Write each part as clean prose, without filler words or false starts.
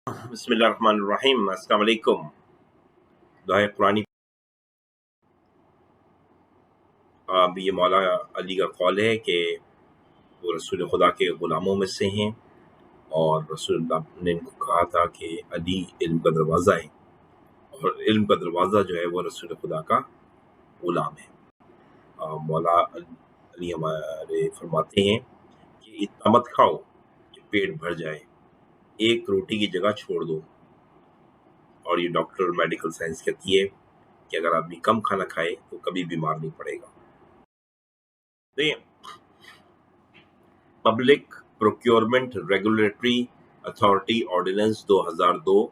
बिस्मिल्लाहिर्रहमानिर्रहीम। अस्सलाम वालेकुम। दुआए कुरानी। अब ये मौला अली का कौल है कि वो रसूल खुदा के ग़ुलामों में से हैं और रसूलुल्लाह ने इनको कहा था कि अली इल्म का दरवाज़ा है और इल्म का दरवाज़ा जो है वो रसूल खुदा का ग़ुलाम है। मौला अली हमारे फरमाते हैं कि इतना मत खाओ कि पेट भर जाए, एक रोटी की जगह छोड़ दो। और ये डॉक्टर मेडिकल साइंस कहती है कि अगर आदमी कम खाना खाए तो कभी बीमार नहीं पड़ेगा। देखिए, public procurement regulatory authority ordinance 2002,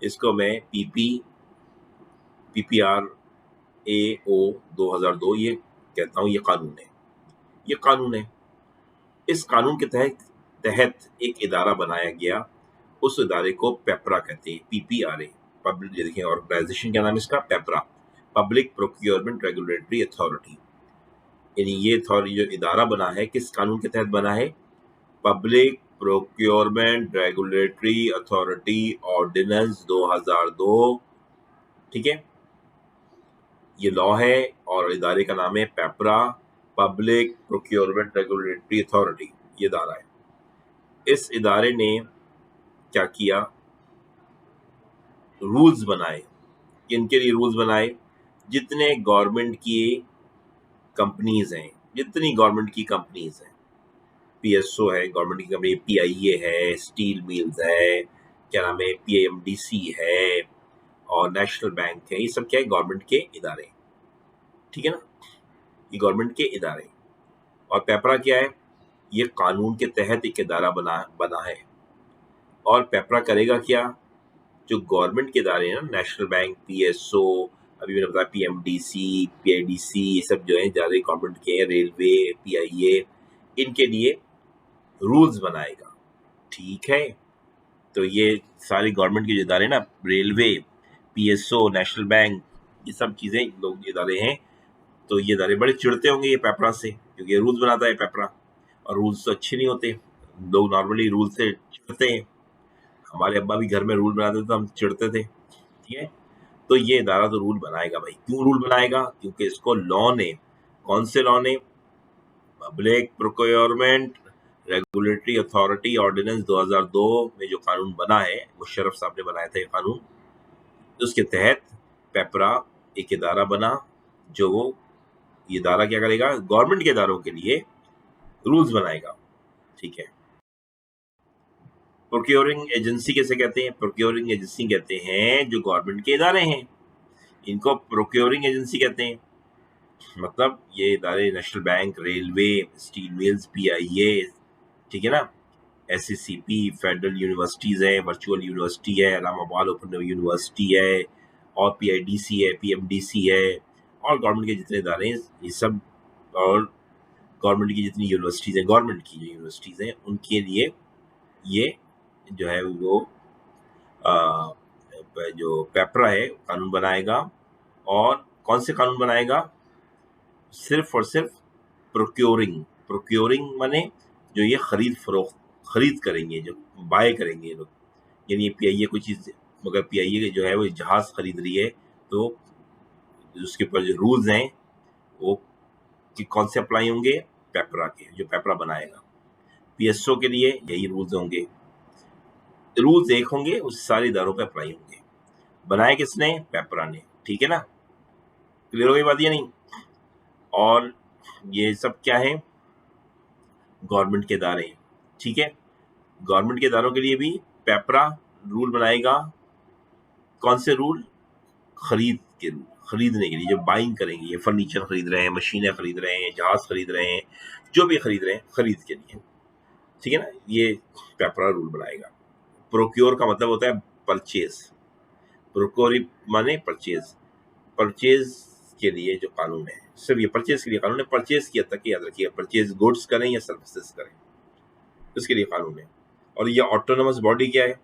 इसको मैं पीपीआर AO 2002 ये कहता हूँ। ये कानून है। इस कानून के तहत एक इदारा बनाया गया। उस इदारे को पेपरा कहते हैं, PPRA। पब्लिक, देखिए ऑर्गेनाइजेशन का नाम है इसका पेपरा, पब्लिक प्रोक्योरमेंट रेगुलेटरी अथॉरिटी। यानी ये अथॉरिटी जो इदारा बना है किस कानून के तहत बना है? Public procurement regulatory authority ordinance 2002। ठीक है, ये लॉ है और इदारे का नाम है पेपरा, पब्लिक प्रोक्योरमेंट रेगुलेटरी अथॉरिटी। ये इदारा है। इस इदारे ने क्या किया? रूल्स बनाए। किनके लिए रूल्स बनाए? जितने गवर्नमेंट की कंपनीज हैं, जितनी गवर्नमेंट की कंपनीज हैं, PSO है गवर्नमेंट की कंपनी, PIA है, स्टील मिल्स है, क्या नाम है, PIMDC है और नेशनल बैंक है। ये सब क्या है? गवर्नमेंट के इदारे। ठीक है ना, ये गवर्नमेंट के इदारे। और पेपरा क्या है? ये कानून के तहत एक इदारा बना है। और पेपरा करेगा क्या? जो गवर्नमेंट के इदारे हैं ना, नेशनल बैंक, PSO, अभी मैंने बताया PMDC, PIDC, ये सब जो है इदारे गवर्नमेंट के हैं, रेलवे, PIA, इनके लिए रूल्स बनाएगा। ठीक है, तो ये सारे गवर्नमेंट के जो इदारे ना, रेलवे, PSO, नेशनल बैंक, ये सब चीजें लोग इदारे हैं। तो ये इदारे बड़े चिढ़ते होंगे ये पेपरा से, क्योंकि ये रूल्स बनाता है पेपरा और रूल्स तो अच्छे नहीं होते। लोग नॉर्मली रूल से चिढ़ते हैं। हमारे अब्बा भी घर में रूल बनाते थे तो हम चिढ़ते थे। ठीक है, तो ये इदारा तो रूल बनाएगा भाई। क्यों रूल बनाएगा? क्योंकि इसको लॉ ने, कौन से लॉ ने? Public procurement regulatory authority ordinance 2002 में जो कानून बना है, मुशर्रफ साहब ने बनाया था ये कानून। उसके तहत पेपरा एक इदारा बना, जो ये इदारा क्या करेगा? गवर्नमेंट के इदारों के लिए रूल्स बनाएगा। ठीक है, प्रोक्योरिंग एजेंसी कैसे कहते हैं? प्रोक्योरिंग एजेंसी कहते हैं जो गवर्नमेंट के इदारे हैं, इनको प्रोक्योरिंग एजेंसी कहते हैं। मतलब ये इदारे national bank, railway, steel mills, PIA, ठीक है ना, SACP, फेडरल यूनिवर्सिटीज है, वर्चुअल यूनिवर्सिटी है, इलाहाबाद ओपन यूनिवर्सिटी है, और PIDC है, PMDC है, और गवर्नमेंट के जितने इदारे हैं ये सब, और गवर्नमेंट की जितनी यूनिवर्सिटीज हैं, गवर्नमेंट की जो यूनिवर्सिटीज हैं, उनके लिए ये जो है वो जो पेपरा है कानून बनाएगा। और कौन से कानून बनाएगा? सिर्फ और सिर्फ प्रोक्योरिंग माने जो ये खरीद करेंगे, जो बाय करेंगे लोग। यानी PIA कोई चीज, मगर PIA जो है वो जहाज खरीद रही है, तो उसके ऊपर जो रूल्स हैं वो कि कौन से अप्लाई होंगे? पेपरा के, जो पेपरा बनाएगा। PSO के लिए यही रूल्स होंगे। रूल्स एक होंगे, उस सारे इदारों पे अप्लाई होंगे। बनाए किसने? पेपरा ने। ठीक है ना, क्लियर हो गई बात या नहीं? और ये सब क्या है? गवर्नमेंट के इदारे। ठीक है, गवर्नमेंट के इदारों के लिए भी पेपरा रूल बनाएगा। कौन से रूल? खरीदने के लिए, जो बाइंग करेंगे, ये फर्नीचर खरीद रहे हैं, मशीनें खरीद रहे हैं, जहाज खरीद रहे हैं, जो भी खरीद रहे हैं खरीद के लिए। ठीक है ना, ये पेपरा रूल बनाएगा। प्रोक्योर का मतलब होता है परचेज। प्रोक्योरी माने परचेज के लिए जो कानून है, सिर्फ ये परचेज के लिए कानून है। परचेज की हद तक याद रखिए, परचेज गुड्स करें या सर्विसेज करें, उसके लिए कानून है। और ये ऑटोनोमस बॉडी क्या है?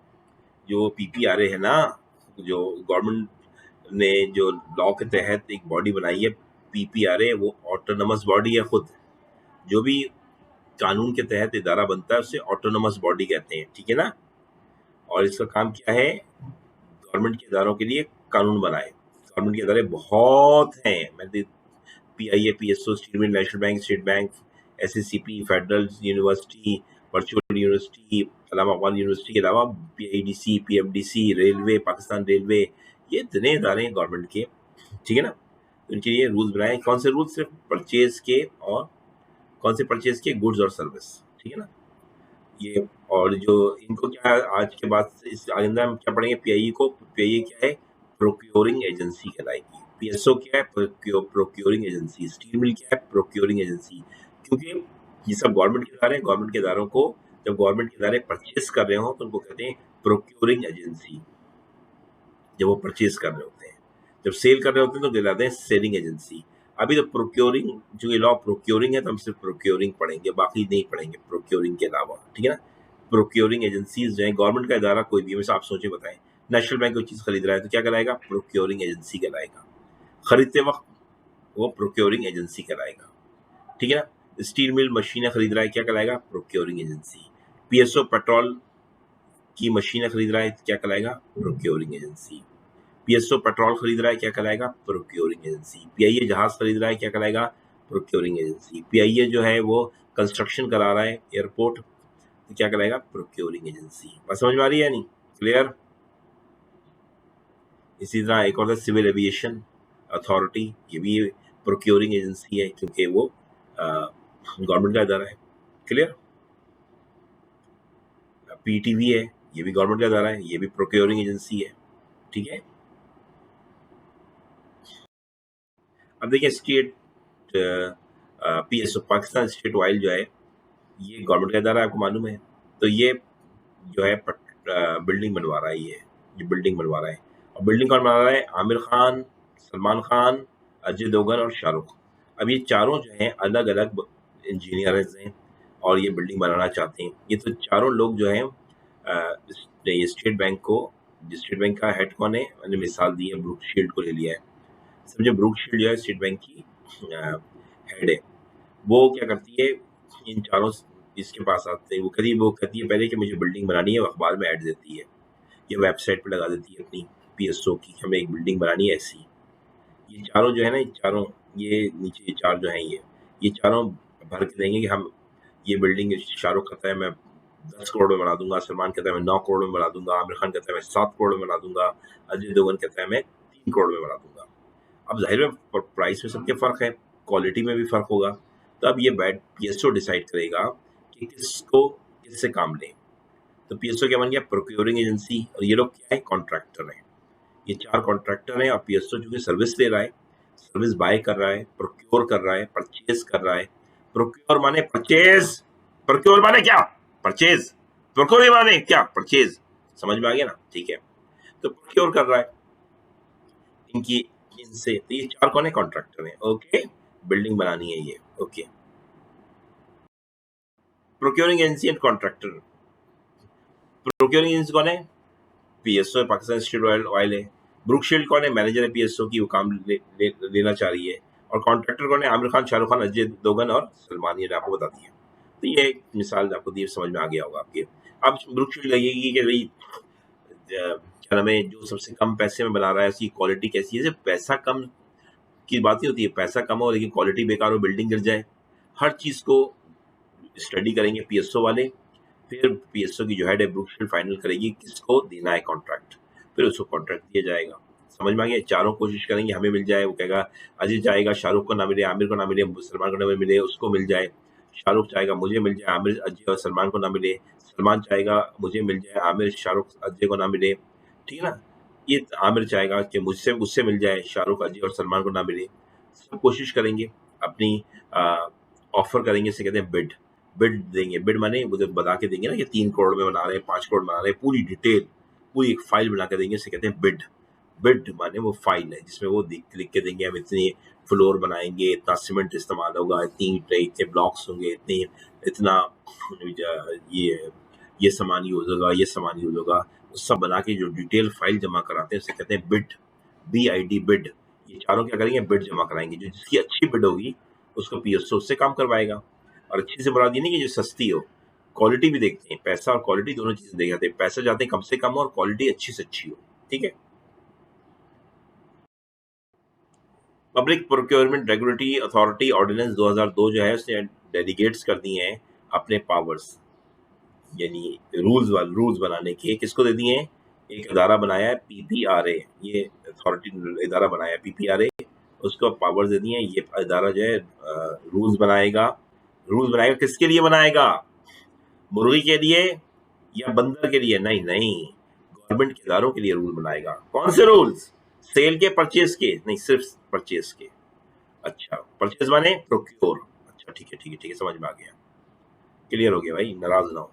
जो PPRA है ना, जो गवर्नमेंट ने जो लॉ के तहत एक बॉडी बनाई है PPRA, वो ऑटोनोमस बॉडी है खुद। जो भी कानून के तहत इदारा बनता है उसे ऑटोनोमस बॉडी कहते हैं। ठीक है ना, और इसका काम क्या है, गवर्नमेंट के इदारों के लिए कानून बनाए। गवर्नमेंट के इदारे बहुत हैं, मैं PIA, PSO, National Bank, State Bank, SSCP, Federal University, Virtual University, Islamabad University के अलावा पीआईडीसी, पीएफडीसी, रेलवे, पाकिस्तान रेलवे, ये इतने इदारे हैं गवर्नमेंट के, ठीक है ना। उनके लिए रूल्स बनाए। कौन से रूल्स? सिर्फ परचेज के, और कौन से परचेज के? गुड्स और सर्विस, ठीक है ना ये। और जो इनको क्या आज के बाद इस आइंदा हम क्या पढ़ेंगे, पीआईई को, पीआईई क्या है? प्रोक्योरिंग एजेंसी कहलाएगी। पीएसओ क्या है? Procuring agency. स्टील मिल क्या है? Procuring agency. क्योंकि ये सब गवर्नमेंट के इदारे हैं, गवर्नमेंट के इदारों को जब गवर्नमेंट के इदारे परचेज कर रहे हो तो उनको कहते हैं प्रोक्योरिंग एजेंसी, जब वो परचेज कर रहे होते हैं। जब सेल कर रहे होते हैं तो कहलाते हैं सेलिंग एजेंसी। अभी तो प्रोक्योरिंग, जो ये लॉ प्रोक्योरिंग है तो हम सिर्फ प्रोक्योरिंग पढ़ेंगे, बाकी नहीं पढ़ेंगे प्रोक्योरिंग के अलावा, ठीक है ना। प्रोक्योरिंग एजेंसीज जो है, गवर्नमेंट का इदारा कोई भी, वैसे आप सोचे बताएं, नेशनल बैंक कोई चीज खरीद रहा है तो क्या कहलाएगा? प्रोक्योरिंग एजेंसी कहलाएगा। खरीदते वक्त वो प्रोक्योरिंग एजेंसी कहलाएगा, ठीक है ना। स्टील मिल मशीनें खरीद रहा है, क्या कहलाएगा? Procuring agency. पीएसओ पेट्रोल की मशीनें खरीद रहा है, क्या कहलाएगा? Procuring agency. पीएसओ पेट्रोल खरीद रहा है, क्या कहलाएगा? Procuring agency. पीआईए जहाज खरीद रहा है, क्या कहलाएगा? Procuring agency. पीआईए जो है वो कंस्ट्रक्शन करा रहा है एयरपोर्ट, तो क्या कहलाएगा? Procuring agency. बात समझ में आ रही है? नहीं क्लियर? इसी तरह एक और है सिविल एविएशन अथॉरिटी, ये भी प्रोक्योरिंग एजेंसी है क्योंकि वो गवर्नमेंट का इदारा है। क्लियर? पीटीवी है, ये भी गवर्नमेंट का इदारा है, ये भी प्रोक्योरिंग एजेंसी है, ठीक है। अब देखिए state PSO, Pakistan state oil जो है, ये गवर्नमेंट का इदारा है, आपको मालूम है। तो ये जो है बिल्डिंग बनवा रहा है, ये बिल्डिंग बनवा रहा है। और बिल्डिंग कौन बना रहा है? आमिर खान, सलमान खान, अजय देवगन और शाहरुख। अब ये चारों जो हैं अलग अलग इंजीनियर्स हैं और ये बिल्डिंग बनाना चाहते हैं। ये तो चारों लोग जो हैं ये स्टेट बैंक को, स्टेट बैंक का हेड कौन है? मैंने मिसाल दी है, ब्रूक शील्ड को ले लिया है। समझे, ब्रूक शील्ड जो है स्टेट बैंक की हेड है। वो क्या करती है, इन चारों इसके पास आते हैं, वो कहती है पहले कि मुझे बिल्डिंग बनानी है, वो अखबार में ऐड देती है, ये वेबसाइट पे लगा देती है अपनी पीएसओ की, हमें एक बिल्डिंग बनानी है ऐसी। ये चारों जो है ना, ये चारों, ये नीचे ये चार जो हैं, ये चारों भर के देंगे कि हम ये बिल्डिंग, शाहरुख कहता है मैं 10 करोड़ में बना दूंगा, सलमान कहता है मैं 9 करोड़ में बना दूंगा, आमिर खान कहता है मैं 7 करोड़ में बना दूंगा, अजय देवगन कहता है मैं 3 करोड़ में बना दूंगा। अब जाहिर है प्राइस में सबके फर्क है, क्वालिटी में भी फर्क होगा। तो अब ये पीएसओ डिसाइड करेगा कि किसको किससे काम लें। तो पीएसओ क्या बन गया? Procuring agency. और ये लोग क्या है? कॉन्ट्रैक्टर हैं। ये चार कॉन्ट्रैक्टर हैं और पीएसओ जो कि सर्विस ले रहा है, सर्विस बाय कर रहा है, प्रोक्योर कर रहा है, परचेज कर रहा है। प्रोक्योर माने परचेज, प्रोक्योर माने क्या? परचेज। प्रोक्योर माने क्या? परचेज। समझ में आ गया ना? ठीक है, तो प्रोक्योर कर रहा है इनकी, इनसे। तो ये चार कौन है? कॉन्ट्रैक्टर है। ओके, बिल्डिंग बनानी है ये। Okay, procuring agency and contractor. Procuring agency कौन है? पीएसओ है, पाकिस्तान स्टेट ऑयल है। ब्रूक शील्ड कौन है? मैनेजर है पीएसओ की, वो काम लेना चाह रही है। और कॉन्ट्रैक्टर कौन है? आमिर खान, शाहरुख खान, अजय देवगन और सलमान, ये आपको बता दिया। तो ये एक मिसाल आपको दी, समझ में आ गया होगा आपके। अब ब्रूक शील्ड लगेगी कि भाई क्या नाम है, जो सबसे कम पैसे में बना रहा है उसकी क्वालिटी कैसी है। सिर्फ पैसा कम की बात ही होती है, पैसा कम हो लेकिन क्वालिटी बेकार हो, बिल्डिंग गिर जाए। हर चीज को स्टडी करेंगे पीएसओ वाले। फिर पीएसओ की जो हेड है ब्रूक शील्ड फाइनल करेगी किसको देना है कॉन्ट्रैक्ट, फिर उसको कॉन्ट्रैक्ट दिया जाएगा। समझ में आ गया? चारों कोशिश करेंगे हमें मिल जाए। वो कहेगा अजय चाहेगा शाहरुख को ना मिले, आमिर को ना मिले, सलमान को ना मिले, उसको मिल जाए। शाहरुख चाहेगा मुझे मिल जाए, आमिर, अजय और सलमान को ना मिले। सलमान चाहेगा मुझे मिल जाए, आमिर, शाहरुख, अजय को ना मिले। ठीक है ना? ये आमिर चाहेगा कि मुझसे मुझसे मिल जाए, शाहरुख, अजय और सलमान को ना मिले। सब कोशिश करेंगे अपनी, ऑफर करेंगे, इसे कहते हैं बिड। बिड देंगे, बिड माने मुझे बता के देंगे ना कि 3 करोड़ में बना रहे हैं, 5 करोड़ बना रहे हैं, पूरी डिटेल, पूरी एक फाइल बना के देंगे, इसे कहते हैं बिड। बिड माने वो फाइल है जिसमें वो लिख के देंगे हम इतनी फ्लोर बनाएंगे, इतना सीमेंट इस्तेमाल होगा, इतनी ईंटें, इतने ब्लॉक्स होंगे, इतनी, इतना ये ये सामान यूज होगा, ये सामान यूज होगा। वो सब बना के जो डिटेल फाइल जमा कराते हैं उसे कहते हैं बिड, BID, बिड। ये चारों क्या करेंगे? बिड जमा कराएंगे। जो जिसकी अच्छी बिड होगी उसको पीएसओ उससे काम करवाएगा। और अच्छी से मुराद ये नहीं कि जो सस्ती हो, क्वालिटी भी देखते हैं, पैसा और क्वालिटी दोनों चीजें देखे जाते हैं। पैसा चाहते हैं कम से कम हो और क्वालिटी अच्छी से अच्छी हो, ठीक है। Public procurement regulatory authority ordinance 2002 जो है उसने डेलीगेट्स कर दिए हैं अपने पावर्स, यानी रूल्स बनाने के। किसको दे दिए हैं? एक इदारा बनाया है पीपीआरए, ये अथॉरिटी इदारा बनाया है पीपीआरए, उसको पावर्स दे दिए हैं। ये इदारा जो है रूल्स बनाएगा। रूल्स बनाएगा किसके लिए बनाएगा? मुर्गी के लिए या बंदर के लिए? नहीं नहीं, गवर्नमेंट के इदारों के लिए रूल बनाएगा। कौन से रूल्स? सेल के, परचेज के? नहीं, सिर्फ परचेज के। अच्छा, परचेज माने प्रोक्योर। अच्छा ठीक है ठीक है ठीक है, समझ में आ गया, क्लियर हो गया भाई, नाराज ना हो।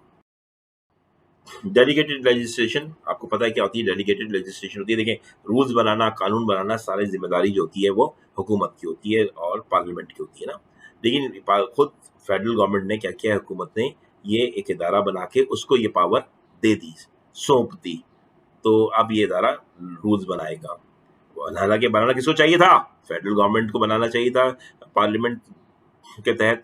डेलीगेटेड लेजिस्लेशन, आपको पता है क्या होती है? डेलीगेटेड लेजिस्लेशन होती है, देखें, रूल्स बनाना, कानून बनाना, सारी जिम्मेदारी जो होती है वो हुकूमत की होती है और पार्लियामेंट की होती है ना। लेकिन खुद फेडरल गवर्नमेंट ने क्या किया, हुकूमत ने ये एक इदारा बना के उसको ये पावर दे दी, सौंप दी। तो अब ये इदारा रूल्स बनाएगा। हालांकि बनाना किसको चाहिए था? फेडरल गवर्नमेंट को बनाना चाहिए था पार्लियामेंट के तहत।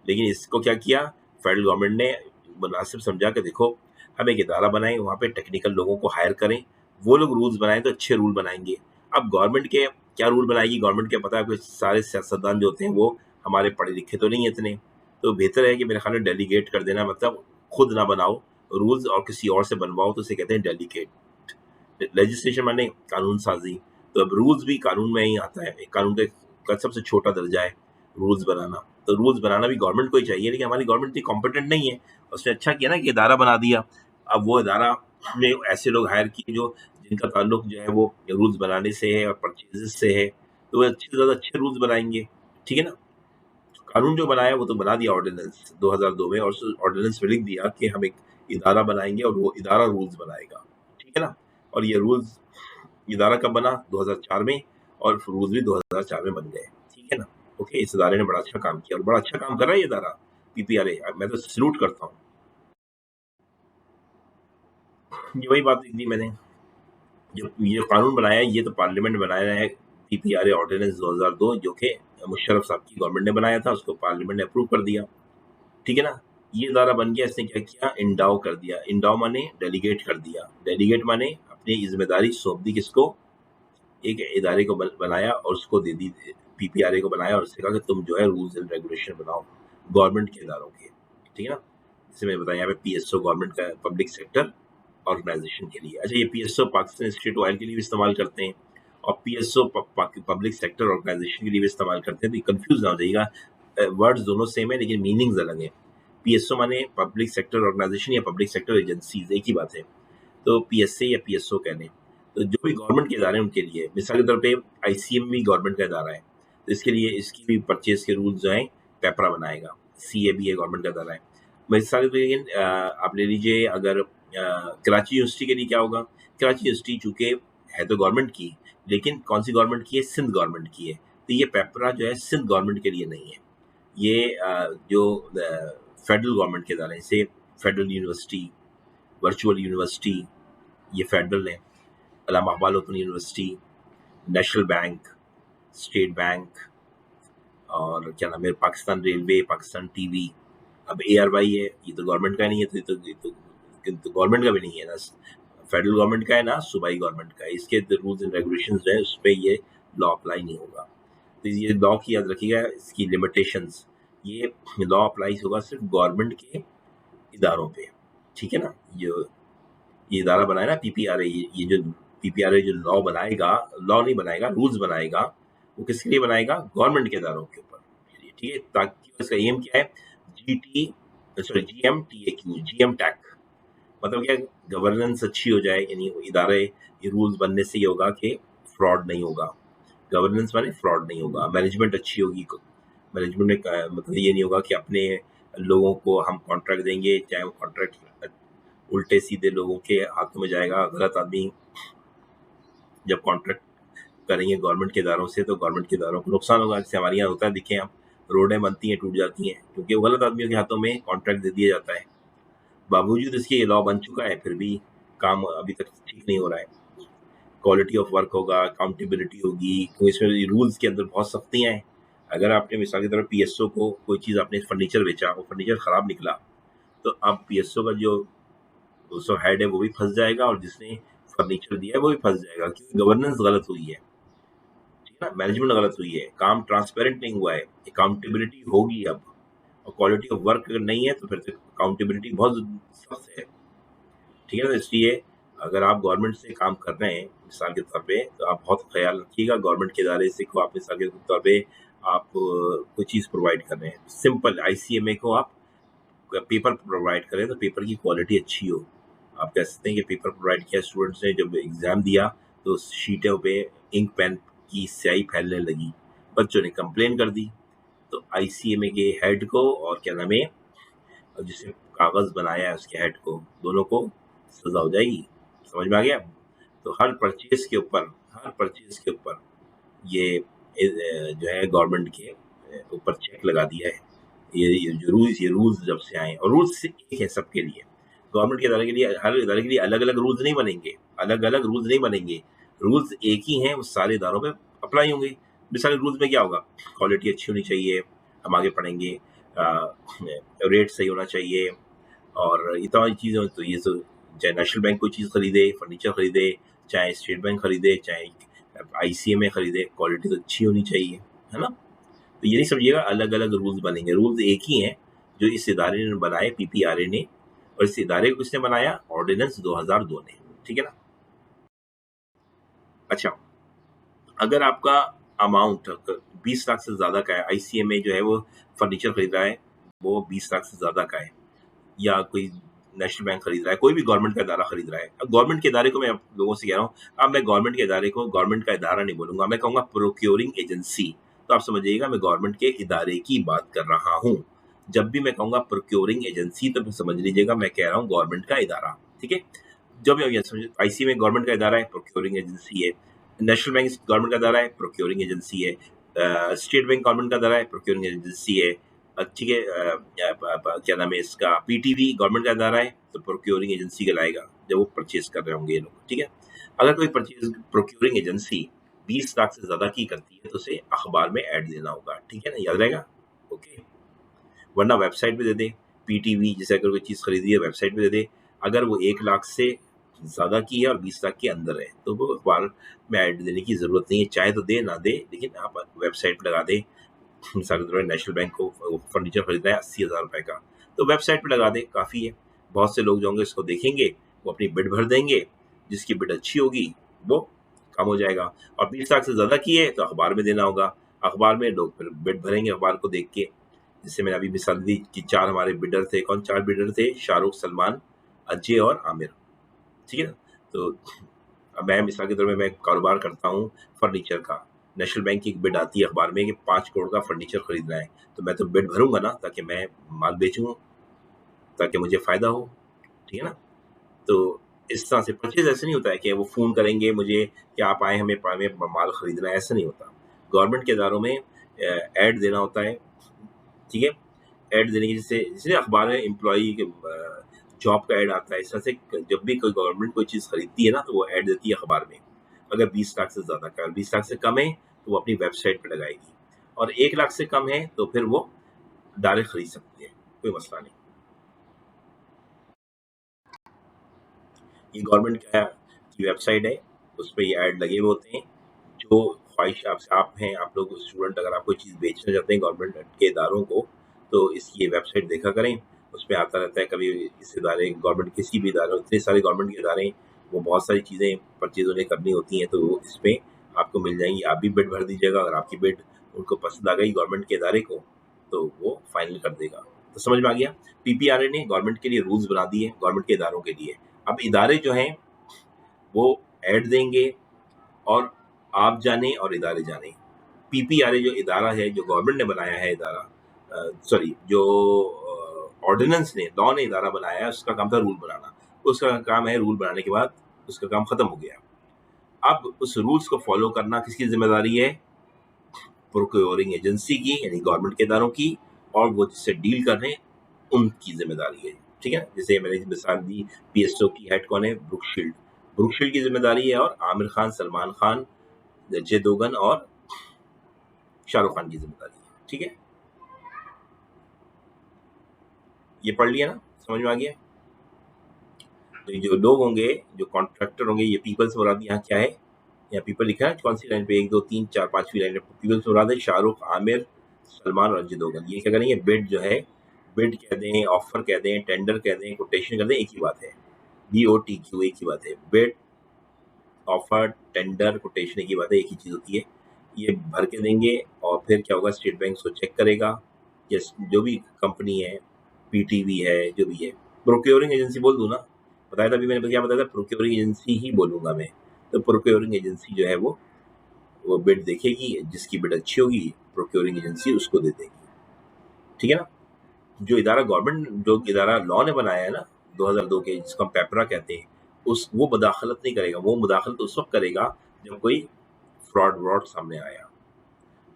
लेकिन इसको क्या किया फेडरल गवर्नमेंट ने? मुनासिब समझा कि देखो, हम एक इदारा बनाएं, वहाँ पे टेक्निकल लोगों को हायर करें, वो लोग रूल्स बनाएं तो अच्छे रूल बनाएंगे। अब गवर्नमेंट के क्या रूल बनाएगी? गवर्नमेंट के पता है सारे सियासतदान जो होते हैं वो हमारे पढ़े लिखे तो नहीं इतने, तो बेहतर है कि मेरे ख्याल में डेलीगेट कर देना, मतलब खुद ना बनाओ रूल्स और किसी और से बनवाओ, तो उसे कहते हैं डेलीगेट। लेजिस्लेशन माने कानून साजी, तो अब रूल्स भी कानून में ही आता है। कानून का सबसे छोटा दर्जा है रूल्स बनाना। तो रूल्स बनाना भी गवर्नमेंट को ही चाहिए, लेकिन हमारी गवर्नमेंट इतनी कॉम्पिटेंट नहीं है। उसने अच्छा किया ना कि इदारा बना दिया। अब वो इदारा में ऐसे लोग हायर किए जो जिनका ताल्लुक जो है वो रूल्स बनाने से है और परचेजेस से है, तो वो अच्छे से ज़्यादा अच्छे रूल्स बनाएंगे, ठीक है ना। कानून जो बनाया वो तो बना दिया ऑर्डिनेंस 2002 में, और उस ऑर्डिनेंस में लिख दिया कि हम एक इदारा बनाएंगे और वो इदारा रूल्स बनाएगा, ठीक है ना। और ये रूल्स इदारा कब बना? 2004 में, और रूल्स भी 2004 में बन गए, ठीक है ना। ओके, इस इदारे ने बड़ा अच्छा काम किया और बड़ा अच्छा काम कर रहा है ये इदारा पीपीआरए, मैं तो सल्यूट करता हूँ। ये वही बात लिख दी मैंने, जो ये कानून बनाया है ये तो पार्लियामेंट बनाया है, पीपीआरए ऑर्डिनेंस 2002, जो कि मुशर्रफ साहब की गवर्नमेंट ने बनाया था, उसको पार्लियामेंट ने अप्रूव कर दिया, ठीक है ना। ये इदारा बन गया, इसने क्या किया? इंडाव कर दिया। इंडाव माने डेलीगेट कर दिया। डेलीगेट माने अपनी जिम्मेदारी सौंप दी किसको? एक इदारे को बनाया और उसको दे दी, पीपीआरए को बनाया और उससे कहा कि तुम जो है रूल्स एंड रेगुलेशन बनाओ गवर्नमेंट के इदारों के, ठीक है ना। जैसे मैं बताया यहाँ पे पीएसओ गवर्नमेंट का पब्लिक सेक्टर ऑर्गेनाइजेशन के लिए। अच्छा, ये पीएसओ पाकिस्तान इंस्टीट्यूट ऑयल के लिए भी इस्तेमाल करते हैं और पीएसओ पब्लिक सेक्टर ऑर्गेनाइजेशन के लिए भी इस्तेमाल करते हैं, तो कंफ्यूज ना हो जाइएगा, वर्ड्स दोनों सेम है लेकिन मीनिंग्स अलग है। पीएसओ माने पब्लिक सेक्टर ऑर्गेनाइजेशन या पब्लिक सेक्टर एजेंसीज, एक ही बात है। तो पीएसए या पीएसओ कहने, तो जो भी गवर्नमेंट के इदारे हैं उनके लिए, मिसाल के तौर पे आईसीएम भी गवर्नमेंट का इदारा है, तो इसके लिए इसकी भी परचेज के रूल्स जो हैं पेपरा बनाएगा। सीए भी है, गवर्नमेंट का इदारा है। मिसाल के तौर पे लेकिन आप ले लीजिए, अगर कराची यूनिवर्सिटी के लिए क्या होगा? कराची यूनिवर्सिटी चूंकि है तो गवर्नमेंट की, लेकिन कौन सी गवर्नमेंट की है? सिंध गवर्नमेंट की है, तो ये पेपरा जो है सिंध गवर्नमेंट के लिए नहीं है। ये जो फेडरल गवर्नमेंट के इदारे, जैसे फेडरल यूनिवर्सिटी, वर्चुअल यूनिवर्सिटी, ये फेडरल है। Allama Iqbal Open University, National Bank, State Bank, और क्या नाम है, पाकिस्तान रेलवे, पाकिस्तान टीवी। अब एआरवाई है, ये तो गवर्नमेंट का नहीं है, तो गवर्नमेंट का भी नहीं है ना, फेडरल गवर्नमेंट का है ना, सूबाई गवर्नमेंट का है। इसके रूल्स एंड रेगुलेशन जो है उस पर ये लॉ अप्लाई नहीं होगा। तो ये लॉ की याद रखिएगा, इसकी लिमिटेशंस, ये लॉ अप्लाई होगा सिर्फ गवर्नमेंट के इदारों पे, ठीक है ना। ये इदारा बनाया ना पीपीआरए, ये जो पीपीआरए जो लॉ बनाएगा, लॉ नहीं बनाएगा, रूल्स बनाएगा, वो किसके लिए बनाएगा? गवर्नमेंट के इदारों के ऊपर, ठीक है। ताकि इसका एम क्या है? जीटी सॉरी जीएम टीएक्यू, जीएम टैक, मतलब क्या? गवर्नेंस अच्छी हो जाए, यानी इदारे, ये रूल्स बनने से ये होगा कि फ्रॉड नहीं होगा। गवर्नेंस माने फ्रॉड नहीं होगा, मैनेजमेंट अच्छी होगी। मैनेजमेंट में मतलब ये नहीं होगा कि अपने लोगों को हम कॉन्ट्रैक्ट देंगे, चाहे वो कॉन्ट्रैक्ट उल्टे सीधे लोगों के हाथों में जाएगा। गलत आदमी जब कॉन्ट्रैक्ट करेंगे गवर्नमेंट के इदारों से, तो गवर्नमेंट के इदारों को नुकसान होगा। जैसे हमारे यहाँ होता है, दिखे आप, रोडें बनती हैं, टूट जाती हैं, क्योंकि वो गलत आदमियों के हाथों में कॉन्ट्रैक्ट दे दिया जाता है। बावजूद इसके ये लॉ बन चुका है, फिर भी काम अभी तक ठीक नहीं हो रहा है। क्वालिटी ऑफ वर्क होगा, अकाउंटेबिलिटी होगी, क्योंकि इसमें रूल्स के अंदर बहुत सख्तियाँ हैं। अगर आपने मिसाल की तरह पीएसओ को कोई चीज़, आपने फर्नीचर बेचा, वो फर्नीचर ख़राब निकला, तो अब पीएसओ का जो उसका हेड है वो भी फंस जाएगा और जिसने फर्नीचर दिया है वो भी फंस जाएगा, क्योंकि गवर्नेंस गलत हुई है, ठीक है ना, मैनेजमेंट गलत हुई है, काम ट्रांसपेरेंट नहीं हुआ है, अकाउंटेबिलिटी होगी अब। और क्वालिटी ऑफ वर्क अगर नहीं है तो फिर अकाउंटेबिलिटी बहुत सख्त है, ठीक है ना। इसलिए अगर आप गवर्नमेंट से काम कर रहे हैं मिसाल के तौर पे, तो आप बहुत ख्याल रखिएगा गवर्नमेंट के इदारे से को आप मिसाल के तौर पे आप कोई चीज़ प्रोवाइड कर रहे हैं, सिंपल आईसीएमए को आप पेपर प्रोवाइड करें तो पेपर की क्वालिटी अच्छी हो। आप कह सकते हैं कि पेपर प्रोवाइड किया, स्टूडेंट्स ने जब एग्ज़ाम दिया तो शीटों पे इंक पेन की स्याही फैलने लगी, बच्चों ने कंप्लेन कर दी, तो आईसीएमए के हेड को और क्या नाम है, और जिसने कागज़ बनाया है उसके हेड को, दोनों को सज़ा हो जाएगी। समझ में आ गया? तो हर परचेज़ के ऊपर ये जो है गवर्नमेंट के ऊपर चेक लगा दिया है। ये रूल्स जब से आए, और रूल्स एक है सबके लिए, गवर्नमेंट के इदारे के लिए, हर इदारे के लिए अलग अलग रूल्स नहीं बनेंगे, रूल्स एक ही हैं, वो सारे इदारों में अप्लाई होंगे। मिसाल रूल्स में क्या होगा, क्वालिटी अच्छी होनी चाहिए, हम आगे पढ़ेंगे, रेट सही होना चाहिए, और ये तमाम चीज़ें। तो ये तो चाहे नेशनल बैंक कोई चीज़ खरीदे, फर्नीचर खरीदे, चाहे स्टेट बैंक खरीदे, चाहे आईसीएमए खरीदे, क्वालिटी तो अच्छी होनी चाहिए, है ना। तो ये नहीं समझिएगा अलग अलग रूल्स बनेंगे, रूल्स एक ही हैं जो इस इदारे ने बनाए, पीपीआरए ने, और इस इदारे को किसने बनाया, ऑर्डिनेंस 2002 ने, ठीक है ना। अच्छा, अगर आपका अमाउंट 20 लाख से ज़्यादा का है, आईसीएमए जो है वो फर्नीचर खरीद रहा है, वो 20 लाख से ज़्यादा का है, या कोई नेशनल बैंक खरीद रहा है, कोई भी गवर्नमेंट का इदारा खरीद रहा है। अब गवर्नमेंट के इदारे को मैं आप लोगों से कह रहा हूँ, अब मैं गवर्नमेंट के इदारे को गवर्नमेंट का इदारा नहीं बोलूंगा, मैं कहूँगा प्रोक्योरिंग एजेंसी। तो आप समझिएगा मैं गवर्नमेंट के इदारे की बात कर रहा हूँ। जब भी मैं कहूँगा प्रोक्योरिंग एजेंसी तो फिर समझ लीजिएगा मैं कह रहा हूँ गवर्नमेंट का इदारा, ठीक है। जब आईसी में गवर्नमेंट का इदारा है, प्रोक्योरिंग एजेंसी है। नेशनल बैंक गवर्नमेंट का इदारा है, प्रोक्योरिंग एजेंसी है। स्टेट बैंक गवर्नमेंट का इदारा है, प्रोक्योरिंग एजेंसी है। ठीक है, क्या नाम है इसका, पीटीवी गवर्नमेंट का इदारा है तो प्रोक्योरिंग एजेंसी कहलाएगा जब वो परचेज कर रहे होंगे ये लोग, ठीक है। अगर कोई परचेज प्रोक्योरिंग एजेंसी 20 लाख से ज्यादा की करती है तो उसे अखबार में ऐड देना होगा, ठीक है ना, याद रहेगा, ओके। वरना वेबसाइट पे दे दे, पीटीवी जैसे अगर कोई चीज़ खरीदी है वेबसाइट पे दे दे। अगर वो 1 लाख से ज़्यादा की है और 20 लाख के अंदर है तो वो अखबार में ऐड देने की ज़रूरत नहीं है, चाहे तो दे ना दे, लेकिन आप वेबसाइट पे लगा दे। मिसाल के तौर पर नेशनल बैंक को फर्नीचर खरीदना है 80,000 रुपए का, तो वेबसाइट पे लगा दे, काफ़ी है। बहुत से लोग जाएंगे इसको देखेंगे, वो अपनी बिड भर देंगे, जिसकी बिड अच्छी होगी वो कम हो जाएगा। और 20 लाख से ज़्यादा की है तो अखबार में देना होगा, अखबार में लोग फिर बिड भरेंगे अखबार को देख के। जैसे मैंने अभी मिसाल दी कि 4 हमारे बिडर थे, कौन 4 बिडर थे, शाहरुख, सलमान, अजय और आमिर, ठीक है ना। तो अब मैं मिसाल के तौर पे मैं कारोबार करता हूँ फर्नीचर का, नेशनल बैंक की एक बिड आती है अखबार में कि 5 करोड़ का फर्नीचर खरीदना है, तो मैं तो बिड भरूंगा ना ताकि मैं माल बेचूं, ताकि मुझे फायदा हो, ठीक है ना। तो इस तरह से परचेज ऐसे नहीं होता है कि वो फोन करेंगे मुझे कि आप आए, हमें माल खरीदना है, ऐसा नहीं होता। गवर्नमेंट के इदारों में ऐड देना होता है, ठीक है। ऐड देने की जैसे जैसे अखबार में एम्प्लॉई जॉब का ऐड आता है, इस तरह से जब भी कोई गवर्नमेंट कोई चीज़ खरीदती है ना तो वो ऐड देती है अखबार में। अगर 20 लाख से ज़्यादा का, 20 लाख से कम है तो वो अपनी वेबसाइट पे लगाएगी, और 1 लाख से कम है तो फिर वो डायरेक्ट खरीद सकती है, कोई मसला नहीं। ये गवर्नमेंट का की वेबसाइट है, उस पर ये ऐड लगे हुए होते हैं। जो ख्वाहिश आप हैं, आप लोग स्टूडेंट, अगर आप कोई चीज़ बेचना चाहते हैं गवर्नमेंट के इदारों को, तो इसकी ये वेबसाइट देखा करें, उस पे आता रहता है। कभी इस इदारे गवर्नमेंट किसी भी इदारे, इतने सारे गवर्नमेंट के इदारे हैं, वो बहुत सारी चीज़ें परचेज उन्हें करनी होती हैं, तो वो इसमें आपको मिल जाएंगी। आप भी बिड भर दीजिएगा, अगर आपकी बिड उनको पसंद आ गई गवर्नमेंट के इदारे को तो वो फाइनल कर देगा। तो समझ में आ गया, पीपीआरए ने गवर्नमेंट के लिए रूल्स बना दिए, गवर्नमेंट के इदारों के लिए। अब इदारे जो हैं वो ऐड देंगे, और आप जाने और इदारे जाने। पीपीआरए जो इदारा है, जो गवर्नमेंट ने बनाया है इदारा, सॉरी, जो ऑर्डिनेंस ने, लॉ ने इदारा बनाया है, उसका काम था रूल बनाना। उसका काम है, रूल बनाने के बाद उसका काम खत्म हो गया। अब उस रूल्स को फॉलो करना किसकी जिम्मेदारी है, प्रोक्योरिंग एजेंसी की, यानी गवर्नमेंट के इदारों की, और वो जिससे डील कर रहे हैं उनकी जिम्मेदारी है, ठीक है। जैसे मैंने मिसाल दी, पीएसओ की हेड कौन है, ब्रुकशील्ड, ब्रुकशील्ड की जिम्मेदारी है, और आमिर खान, सलमान खान, अजय देवगन और शाहरुख खान की जिम्मेदारी है, ठीक है। ये पढ़ लिया ना। समझ में आ गया? तो जो लोग होंगे, जो कॉन्ट्रैक्टर होंगे, ये पीपल्स मुराद यहाँ क्या है, यहाँ पीपल लिखा है कौन सी लाइन पे, 1 2 3 4 5वीं लाइन पे पीपल्स मुराद है शाहरुख, आमिर, सलमान और अजय देवगन। ये क्या करेंगे, बिड जो है, बिड कह दें, ऑफर कह दें, टेंडर कह दें, कोटेशन कह दें, एक ही बात है, BOTQ, एक ही बात है। बिड, ऑफर, टेंडर, कोटेशन एक ही बात है, एक ही चीज़ होती है। ये भर के देंगे और फिर क्या होगा, स्टेट बैंक उसको चेक करेगा, या जो भी कंपनी है, PTV है, जो भी है, प्रोक्योरिंग एजेंसी बोल दूँ ना, बताया था अभी मैंने, क्या बताया था, प्रोक्योरिंग एजेंसी ही बोलूँगा मैं। तो प्रोक्योरिंग एजेंसी जो है वो बिड देखेगी, जिसकी बिड अच्छी होगी प्रोक्योरिंग एजेंसी उसको दे देगी, ठीक है ना। जो इदारा गवर्नमेंट, जो इदारा लॉ ने बनाया है ना 2002 के, जिसको हम पेपरा कहते हैं, उस वो मुदाखलत नहीं करेगा, वो मुदाखलत उस वक्त करेगा जब कोई फ्रॉड व्रॉड सामने आया,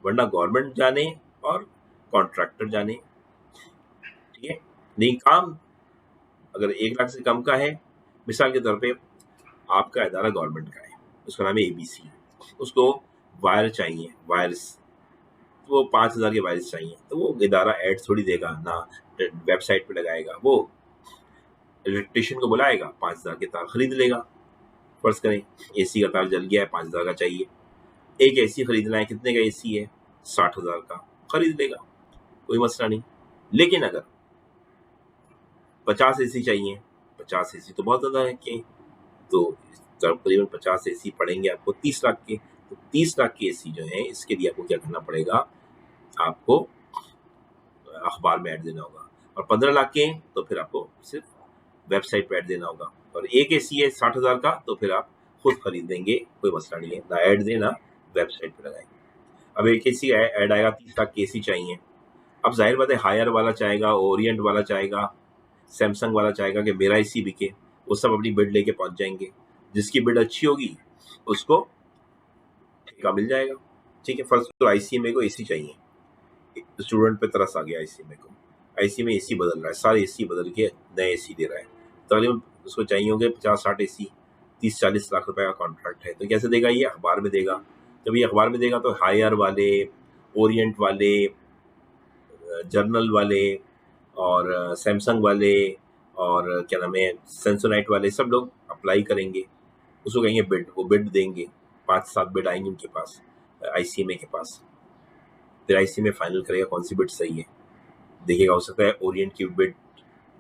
वरना गवर्नमेंट जाने और कॉन्ट्रैक्टर जाने, ठीक है। नहीं, काम अगर 1 लाख से कम का है, मिसाल के तौर पे आपका इदारा गवर्नमेंट का है, उसका नाम है ABC, उसको वायर चाहिए, वायर्स, तो वो 5,000 के वायर्स चाहिए, तो वो इदारा एड थोड़ी देगा ना, वेबसाइट पे लगाएगा, वो इलेक्ट्रिशियन को बुलाएगा, 5,000 के तार खरीद लेगा। फर्ज करें AC का तार जल गया है, 5,000 का चाहिए, एक AC खरीदना है, कितने का AC है, 60,000 का, खरीद लेगा, कोई मसला नहीं। लेकिन अगर 50 AC चाहिए, 50 AC तो बहुत ज़्यादा है कि, तो तकरीबन 50 AC पड़ेंगे आपको 30 लाख के, तो 30 लाख के AC जो है, इसके लिए आपको क्या करना पड़ेगा, आपको अखबार में ऐड देना होगा, और 15 लाख के तो फिर आपको सिर्फ वेबसाइट पे ऐड देना होगा, और एक AC है 60,000 का, तो फिर आप खुद खरीद देंगे, कोई मसला नहीं है, ना ऐड देना, वेबसाइट पे लगाएंगे। अब एक AC ऐड आएगा, 30 लाख की AC चाहिए, अब जाहिर बात है हायर वाला चाहेगा, ओरिएंट वाला चाहेगा, सैमसंग वाला चाहेगा कि मेरा AC बिके, वो सब अपनी बिड लेके पहुंच जाएंगे, जिसकी बिड अच्छी होगी उसको ठेका मिल जाएगा, ठीक है। फर्स्ट तो ICMA को AC चाहिए, स्टूडेंट पे तरस आ गया ICMA को, ICMA AC बदल रहा है, सारे AC बदल के नए AC दे रहा है, तकरीबन उसको चाहिए होंगे 50-60 AC, 30-40 लाख रुपए का कॉन्ट्रैक्ट है, तो कैसे देगा, ये अखबार में देगा। जब ये अखबार में देगा तो हायर वाले, ओरिएंट वाले, जर्नल वाले, और सैमसंग वाले, और क्या नाम है, सेंसोनाइट वाले, सब लोग अप्लाई करेंगे, उसको कहेंगे बिड, वो बिड देंगे, 5-7 बिड आएंगे उनके पास, ICMA के पास, फिर ICMA फाइनल करेगा कौन सी बिड सही है, देखिएगा, हो सकता है ओरिएंट की बिड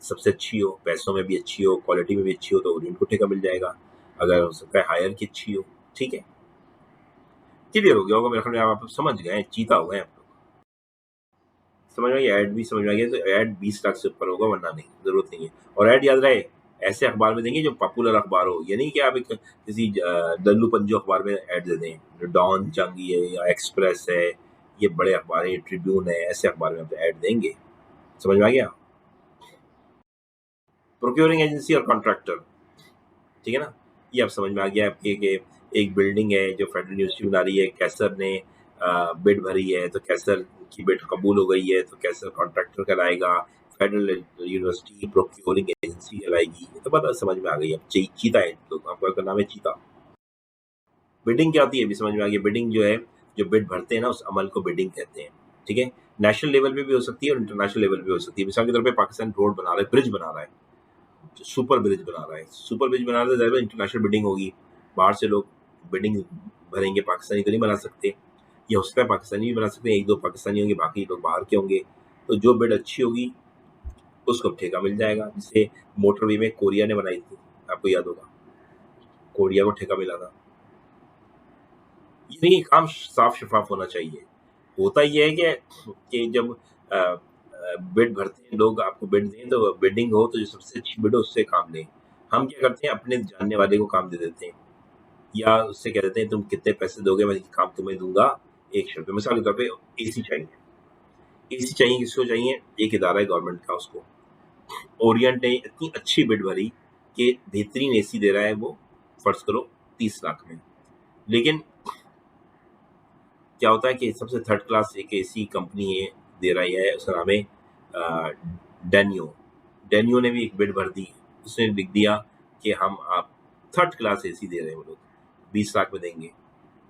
सबसे अच्छी हो, पैसों में भी अच्छी हो, क्वालिटी में भी अच्छी हो, तो ओरिएंट को ठेका मिल जाएगा, अगर हो सकता है हायर की अच्छी हो, ठीक है। क्लियर हो गया होगा मेरे ख्याल में, आप समझ गए, चीता हो गए आप लोग, समझ में आ गया, ऐड भी समझ में आ गया, तो ऐड 20 लाख से ऊपर होगा, वरना नहीं, जरूरत नहीं है। और ऐड याद रहे, ऐसे अखबार में देंगे जो पॉपुलर अखबार हो, ये नहीं कि आप एक किसी दल्लू पंजो अखबार में ऐड दे दें, जो डॉन जंग है या एक्सप्रेस है, ये बड़े अखबार है, ट्रिब्यून है, ऐसे अखबार में आप ऐड देंगे, समझ में आ गया। प्रोक्योरिंग एजेंसी और कॉन्ट्रैक्टर, ठीक है ना, ये अब समझ में आ गया आपके कि एक बिल्डिंग है जो फेडरल यूनिवर्सिटी बना रही है, कैसर ने बिड भरी है, तो कैसर की बिड कबूल हो गई है, तो कैसर कॉन्ट्रैक्टर कहलाएगा, फेडरल यूनिवर्सिटी प्रोक्योरिंग एजेंसी कहलाएगी, तो पता समझ में आ गई। अब चीता है, तो आपका नाम है चीता। बिडिंग क्या होती है भी समझ में आ गया, बिडिंग जो है, जो बिड भरते हैं ना, उस अमल को बिडिंग कहते हैं, ठीक है। नेशनल लेवल पे भी हो सकती है और इंटरनेशनल लेवल पे हो सकती है। मिसाल के तौर पे पाकिस्तान रोड बना रहा है, ब्रिज बना रहा है, सुपर ब्रिज बना रहा है, सुपर ब्रिज बना रहा है, ज़ाहिर है इंटरनेशनल बिडिंग होगी, बाहर से लोग बिडिंग भरेंगे, पाकिस्तानी तो नहीं बना सकते, ये हो सकता है पाकिस्तानी भी बना सकते हैं, 1-2 पाकिस्तानी होंगे, बाकी लोग बाहर के होंगे, तो जो बिड अच्छी होगी उसको ठेका मिल जाएगा। जैसे मोटरवे में कोरिया ने बनाई थी, आपको याद होगा, कोरिया को ठेका मिला था। ये नहीं, काम साफ शफाफ होना चाहिए। होता ये है कि जब बिड भरते हैं लोग, आपको बिड दें तो बिडिंग हो, तो जो सबसे अच्छी बिड हो उससे काम लें। हम क्या करते हैं, अपने जानने वाले को काम दे देते हैं, या उससे कह देते हैं तुम कितने पैसे दोगे, मैं ये काम तुम्हें दूंगा 1 शर्त पे। मिसाल के तौर पे AC चाहिए, AC चाहिए, किसको चाहिए, एक इदारा है गवर्नमेंट का, उसको ओरिएंट ने इतनी अच्छी बिड भरी कि बेहतरीन AC दे रहा है वो, फर्ज करो 30 लाख में। लेकिन क्या होता है कि सबसे थर्ड क्लास एक AC कंपनी है, दे रही है, उसका नाम है डेन्यू। डेन्यू ने भी एक बिड भर दी, उसने लिख दिया कि हम आप थर्ड क्लास AC दे रहे हैं, वो लोग 20 लाख में देंगे।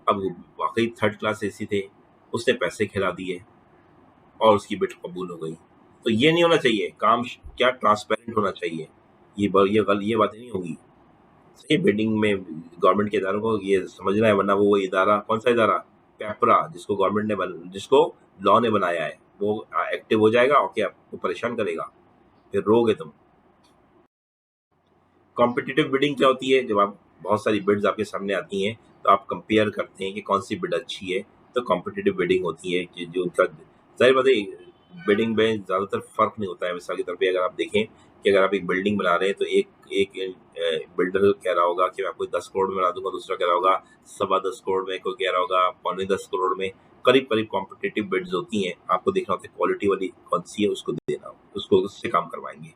अब वो वाकई थर्ड क्लास AC थे, उसने पैसे खिला दिए और उसकी बिड कबूल हो गई। तो ये नहीं होना चाहिए, काम क्या ट्रांसपेरेंट होना चाहिए, ये बातें नहीं होंगी। सही बिल्डिंग में गवर्नमेंट के इदारों को ये समझना है, वरना वो इदारा, कौन सा इदारा, पेपरा, जिसको गवर्नमेंट ने जिसको लॉ ने बनाया है, वो एक्टिव हो जाएगा और क्या आपको परेशान करेगा, फिर रोगे तुम। कॉम्पिटिटिव बिडिंग क्या होती है? जब आप बहुत सारी बिड्स आपके सामने आती हैं तो आप कंपेयर करते हैं कि कौन सी बिड अच्छी है, तो कॉम्पिटिटिव बिडिंग होती है कि जो उनका, जाहिर बात है बिडिंग में ज़्यादातर फर्क नहीं होता है। मिसाल के तौर पे अगर आप देखें कि अगर आप एक बिल्डिंग बना रहे हैं तो एक एक बिल्डर कह रहा होगा कि मैं आपको 10 करोड़ में बना दूंगा, दूसरा कह रहा होगा 10.25 करोड़ में, कोई कह रहा होगा 9.25 करोड़ में। करीब करीब कॉम्पिटिटिव बिड्स होती हैं, आपको देखना होता है क्वालिटी वाली कौन सी है, उसको देना, उसको उससे काम करवाएंगे,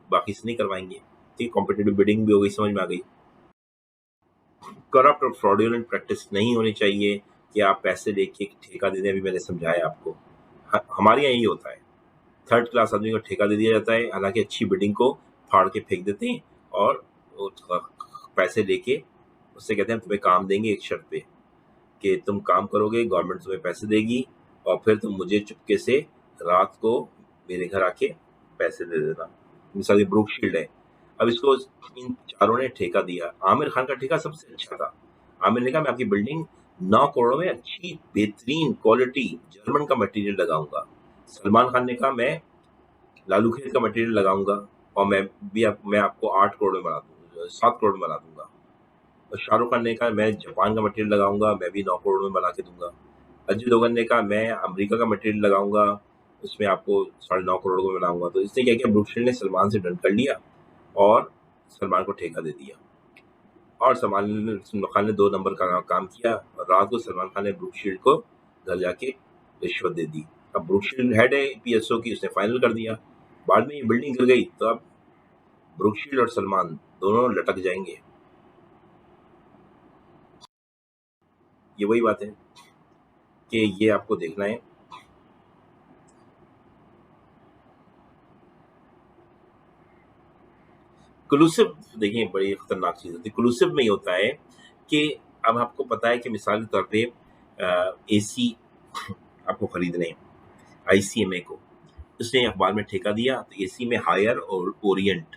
बाकी से नहीं करवाएंगे। ठीक, कॉम्पिटिटिव बिडिंग भी हो गई, समझ में आ गई। करप्ट और फ्रॉडुलेंट प्रैक्टिस नहीं होनी चाहिए कि आप पैसे लेके ठेका दे दें, अभी मैंने समझाया आपको। हमारे यहाँ यही होता है, थर्ड क्लास आदमी को ठेका दे दिया जाता है, हालांकि अच्छी बिल्डिंग को फाड़ के फेंक देते हैं और वो पैसे लेके उससे कहते हैं हम तुम्हें काम देंगे एक शर्त पे कि तुम काम करोगे, गवर्नमेंट तुम्हें पैसे देगी और फिर तुम मुझे चुपके से रात को मेरे घर आके पैसे दे देना। मिसाल ये ब्रूकशील्ड है, अब इसको इन चारों ने ठेका दिया। आमिर खान का ठेका सबसे अच्छा था। आमिर ने कहा मैं आपकी बिल्डिंग 9 करोड़ में अच्छी बेहतरीन क्वालिटी जर्मन का मटेरियल लगाऊंगा। सलमान खान ने कहा मैं लालू खेत का मटेरियल लगाऊंगा और मैं आपको 8 करोड़ में बना दूंगा, 7 करोड़ में बना दूंगा। और शाहरुख खान ने कहा मैं जापान का मटेरियल लगाऊंगा, मैं भी 9 करोड़ में बना के दूंगा। अजय देवगन ने कहा मैं अमेरिका का मटेरियल लगाऊंगा, उसमें आपको 9.5 करोड़ में बनाऊंगा। तो इसने क्या किया, ब्रूकशील्ड ने सलमान से डन कर लिया और सलमान को ठेका दे दिया। और सलमान खान ने 2 नंबर का काम किया और रात को सलमान खान ने ब्रूकशील्ड को घर जाके रिश्वत दे दी। अब ब्रूकशील्ड हेड है पीएसओ की, उसने फाइनल कर दिया। बाद में ये बिल्डिंग गिर गई तो अब ब्रूकशील्ड और सलमान दोनों लटक जाएंगे। ये वही बात है कि ये आपको देखना है। क्लूसिव देखिए बड़ी खतरनाक चीज होती है। क्लूसिव में ये होता है कि अब आपको पता है कि मिसाल के तौर पे एसी आपको खरीदने हैं, आईसीएमए को उसने अखबार में ठेका दिया, तो एसी में हायर और ओरिएंट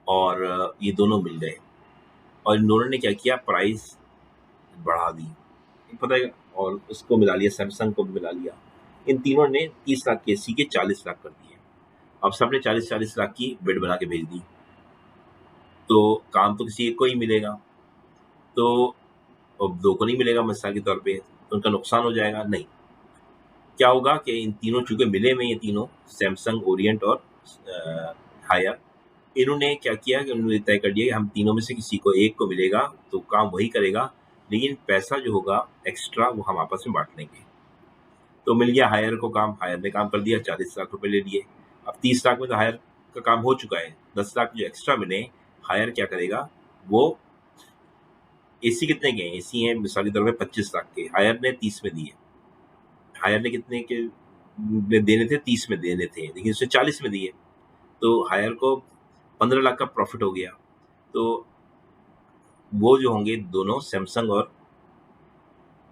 और ये दोनों मिल गए और इन दोनों ने क्या किया, प्राइस बढ़ा दी, पता है, और उसको मिला लिया, सैमसंग को भी मिला लिया। इन तीनों ने 30 लाख के एसी के 40 लाख कर दिए। अब सबने 40-40 लाख की बिड बना के भेज दी, तो काम तो किसी एक को ही मिलेगा, तो अब 2 को नहीं मिलेगा मिसाल के तौर पे, तो उनका नुकसान हो जाएगा। नहीं, क्या होगा कि इन तीनों चूंकि मिले में, ये तीनों सैमसंग, ओरिएंट और हायर, इन्होंने क्या किया कि उन्होंने तय कर दिया कि हम तीनों में से किसी को एक को मिलेगा तो काम वही करेगा, लेकिन पैसा जो होगा एक्स्ट्रा वो हम आपस में बांट लेंगे। तो मिल गया हायर को काम, हायर ने काम कर दिया, 40 लाख रुपए ले लिए। अब 30 लाख में तो हायर का काम हो चुका है, 10 लाख जो एक्स्ट्रा मिले, हायर क्या करेगा, वो एसी कितने के हैं, एसी हैं मिसाल के तौर पे 25 लाख के, हायर ने 30 में दिए। हायर ने कितने के देने थे, 30 में देने थे, लेकिन उसने 40 में दिए, तो हायर को 15 लाख का प्रॉफिट हो गया। तो वो जो होंगे दोनों, सैमसंग और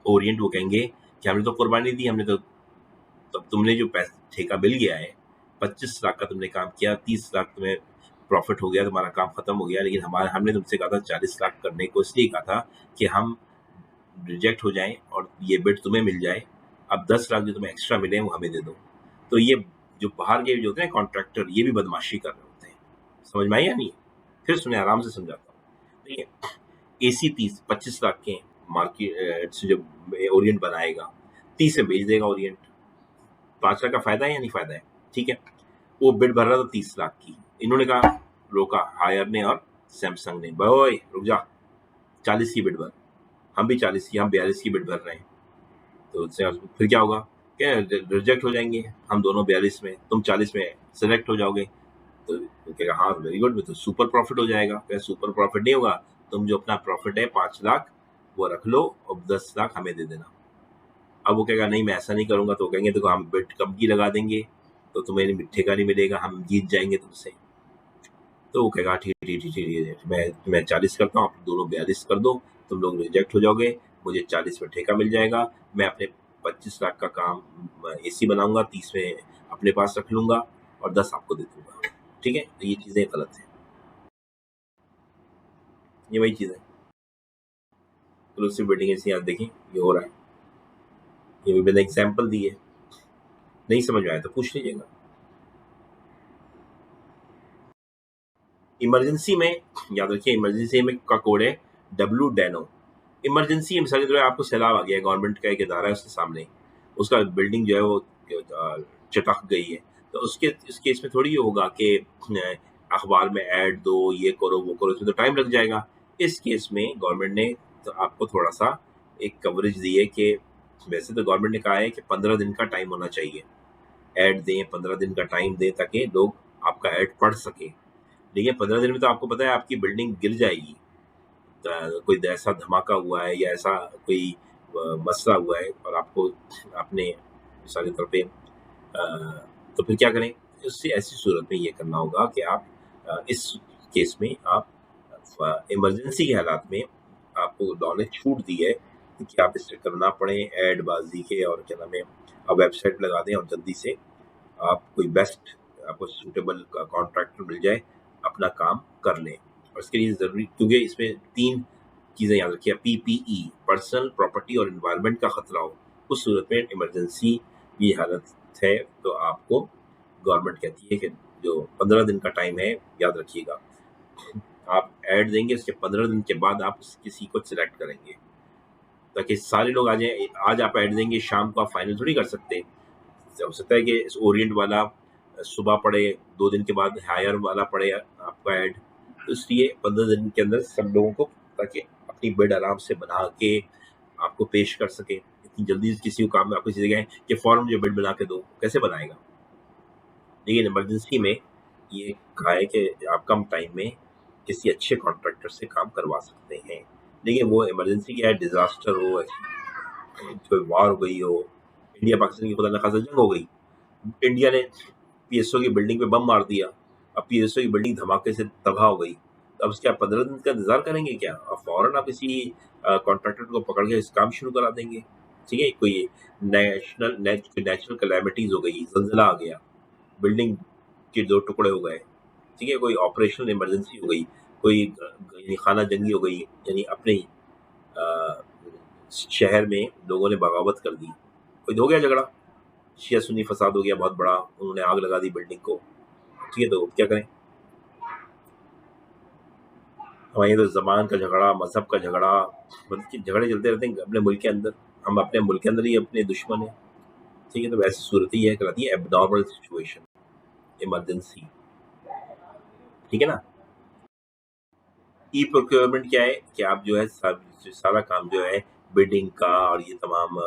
ओरिएंट, वो कहेंगे कि हमने तो कुर्बानी दी, हमने तो, तब तुमने जो पैसा ठेका मिल गया है, 25 लाख का तुमने काम किया, 30 लाख तुम्हें प्रॉफिट हो गया, तुम्हारा काम खत्म हो गया, लेकिन हमने तुमसे कहा था 40 लाख करने को, इसलिए कहा था कि हम रिजेक्ट हो जाएं और ये बिड तुम्हें मिल जाए। अब 10 लाख जो तुम्हें एक्स्ट्रा मिले वो हमें दे दो। तो ये जो बाहर के जो होते हैं कॉन्ट्रैक्टर, ये भी बदमाशी कर रहे होते हैं। समझ में आई या नहीं? फिर सुने, आराम से समझाता हूँ। ठीक है, एसी 25 लाख के मार्केट से जब ओरिएंट बनाएगा, 30 में बेच देगा ओरिएंट, 5 लाख का फायदा है या नहीं फायदा है? ठीक है, वो बिड भर रहा था 30 लाख की, इन्होंने कहा, रोका हायर ने और सैमसंग ने, भाई रुक जा, 40 की बिड भर, हम भी 40 की, हम 42 की बिड भर रहे हैं। तो फिर क्या होगा, क्या रिजेक्ट हो जाएंगे, हम दोनों 42 में, तुम 40 में सेलेक्ट हो जाओगे। तो कहेगा हाँ वेरी गुड, तो सुपर प्रॉफिट हो जाएगा। क्या सुपर प्रॉफिट नहीं होगा, तुम जो अपना प्रॉफिट है 5 लाख वो रख लो और 10 लाख हमें दे देना। अब वो कहेगा नहीं मैं ऐसा नहीं करूंगा, तो कहेंगे देखो हम बिड कम की लगा देंगे तो तुम्हें ठेका नहीं मिलेगा, हम जीत जाएंगे तुमसे। तो वो कहेगा ठीक ठीक ठीक ठीक, मैं 40 करता हूँ, आप दोनों 42 कर दो, तुम लोग रिजेक्ट हो जाओगे, मुझे 40 में ठेका मिल जाएगा, मैं अपने 25 लाख का काम एसी बनाऊंगा, 30 में अपने पास रख लूंगा और 10 आपको दे दूंगा। ठीक है, तो ये चीजें गलत है, ये वही चीज है। इंक्लूसिव बिल्डिंग ऐसे, यहाँ देखें ये हो रहा है, ये भी मैंने एग्जाम्पल दी है। नहीं समझ में आया तो पूछ लीजिएगा। इमरजेंसी में याद रखिए, इमरजेंसी में का कोड है WDANO। इमरजेंसी मिसाल के तौर पर आपको सैलाब आ गया, गवर्नमेंट का एक इदारा है उसके सामने, उसका बिल्डिंग जो है वो चटक गई है, तो उसके इस केस में थोड़ी ये होगा कि अखबार में ऐड दो, ये करो वो करो, इसमें तो टाइम लग जाएगा। इस केस में गवर्नमेंट ने तो आपको थोड़ा सा एक कवरेज दी है कि वैसे तो गवर्नमेंट ने कहा है कि 15 दिन का टाइम होना चाहिए, ऐड दें, 15 दिन का टाइम दें ताकि लोग आपका ऐड पढ़ सके। लेकिन 15 दिन में तो आपको पता है आपकी बिल्डिंग गिर जाएगी, कोई ऐसा धमाका हुआ है या ऐसा कोई मसला हुआ है और आपको आपने मिसाल के तौर पे तो फिर क्या करें? इससे ऐसी सूरत में ये करना होगा कि आप इस केस में आप इमरजेंसी के हालात में आपको लॉ ने छूट दी है कि आप इससे करना पड़े ऐड बाजी के, और क्या नाम है, आप वेबसाइट लगा दें और जल्दी से आप कोई बेस्ट आपको सूटेबल कॉन्ट्रैक्टर मिल जाए, अपना काम कर लें। और इसके लिए ज़रूरी, क्योंकि इसमें 3 चीज़ें याद रखिए, PPE, पर्सनल प्रॉपर्टी और एनवायरनमेंट का खतरा हो, उस सूरत में इमरजेंसी की हालत है तो आपको गवर्नमेंट कहती है कि जो 15 दिन का टाइम है, याद रखिएगा, आप ऐड देंगे, उसके 15 दिन के बाद आप किसी को सिलेक्ट करेंगे ताकि सारे लोग आ जाएं। आज आप ऐड देंगे, शाम को आप फाइनल थोड़ी कर सकते। हो सकता है कि ओरिएंट वाला सुबह पड़े, 2 दिन के बाद हायर वाला पड़े आपका ऐड, तो इसलिए 15 दिन के अंदर सब लोगों को, ताकि अपनी बिड आराम से बना के आपको पेश कर सके। इतनी जल्दी किसी को काम में आपको किसी जगह कि फॉर्म जो बिड बना के दो, कैसे बनाएगा? लेकिन इमरजेंसी में ये कहा है कि आप कम टाइम में किसी अच्छे कॉन्ट्रैक्टर से काम करवा सकते हैं। लेकिन वो इमरजेंसी क्या है, डिजास्टर हो, कोई वार हो गई हो, इंडिया पाकिस्तान की खुदा न खासा जंग हो गई, इंडिया ने PSO की बिल्डिंग पे बम मार दिया, अब PSO की बिल्डिंग धमाके से तबाह हो गई, तो अब क्या 15 दिन का इंतजार करेंगे क्या? अब फौरन आप किसी कॉन्ट्रैक्टर को पकड़ के इस काम शुरू करा देंगे। ठीक है, कोई नेचुरल कैलेमिटीज हो गई, जल्जला आ गया, बिल्डिंग के 2 टुकड़े हो गए, ठीक है, कोई ऑपरेशनल इमरजेंसी हो गई, कोई यानी खाना जंगी हो गई, यानी अपने अ, शहर में लोगों ने बगावत कर दी, कोई हो गया झगड़ा, शिया सुन्नी फसाद हो गया बहुत बड़ा, उन्होंने आग लगा दी बिल्डिंग को, ठीक है, तो क्या करें? हमारे यहाँ तो जबान का झगड़ा, मजहब का झगड़ा, मतलब कि झगड़े चलते रहते हैं अपने मुल्क के अंदर, हम अपने मुल्क के अंदर ही अपने दुश्मन है। ठीक है, तो वैसी सूरत ही है, कहलाती है एबनॉर्मल सिचुएशन, इमरजेंसी। ठीक है ना? ई प्रोक्योरमेंट क्या है कि आप जो है सारा काम जो है बिडिंग का और ये तमाम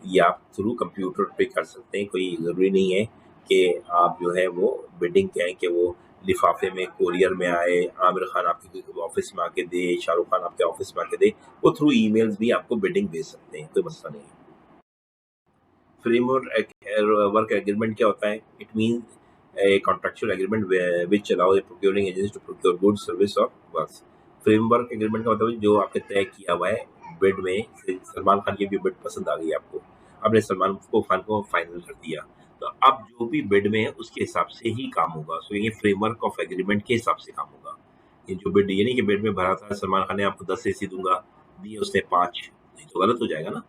ये आप थ्रू कंप्यूटर पे कर सकते हैं। कोई ज़रूरी नहीं है कि आप जो है वो बिडिंग क्या है कि वो लिफाफे में कोरियर में आए, आमिर खान आपके ऑफिस में आके दे, शाहरुख खान आपके ऑफिस में आके दे, वो थ्रू ईमेल्स भी आपको बिडिंग भेज सकते हैं, कोई मसला नहीं है। फ्रेमवर्क वर्क एग्रीमेंट क्या होता है? It mean a contractual agreement which allows a procuring agency to procure goods, service or works. Framework agreement का मतलब है जो आपने तय किया हुआ है बिड में। सलमान खान की भी बिड पसंद आ गई आपको, आपने सलमान खान को फाइनल कर दिया, तो अब जो भी बिड में है उसके हिसाब से ही काम होगा। सो ये फ्रेमवर्क ऑफ एग्रीमेंट के हिसाब से काम होगा। ये जो बिड, ये नहीं कि बिड में भरा था सलमान खान ने आपको 10 AC दूंगा, दिए उसने 5, नहीं तो गलत हो जाएगा ना।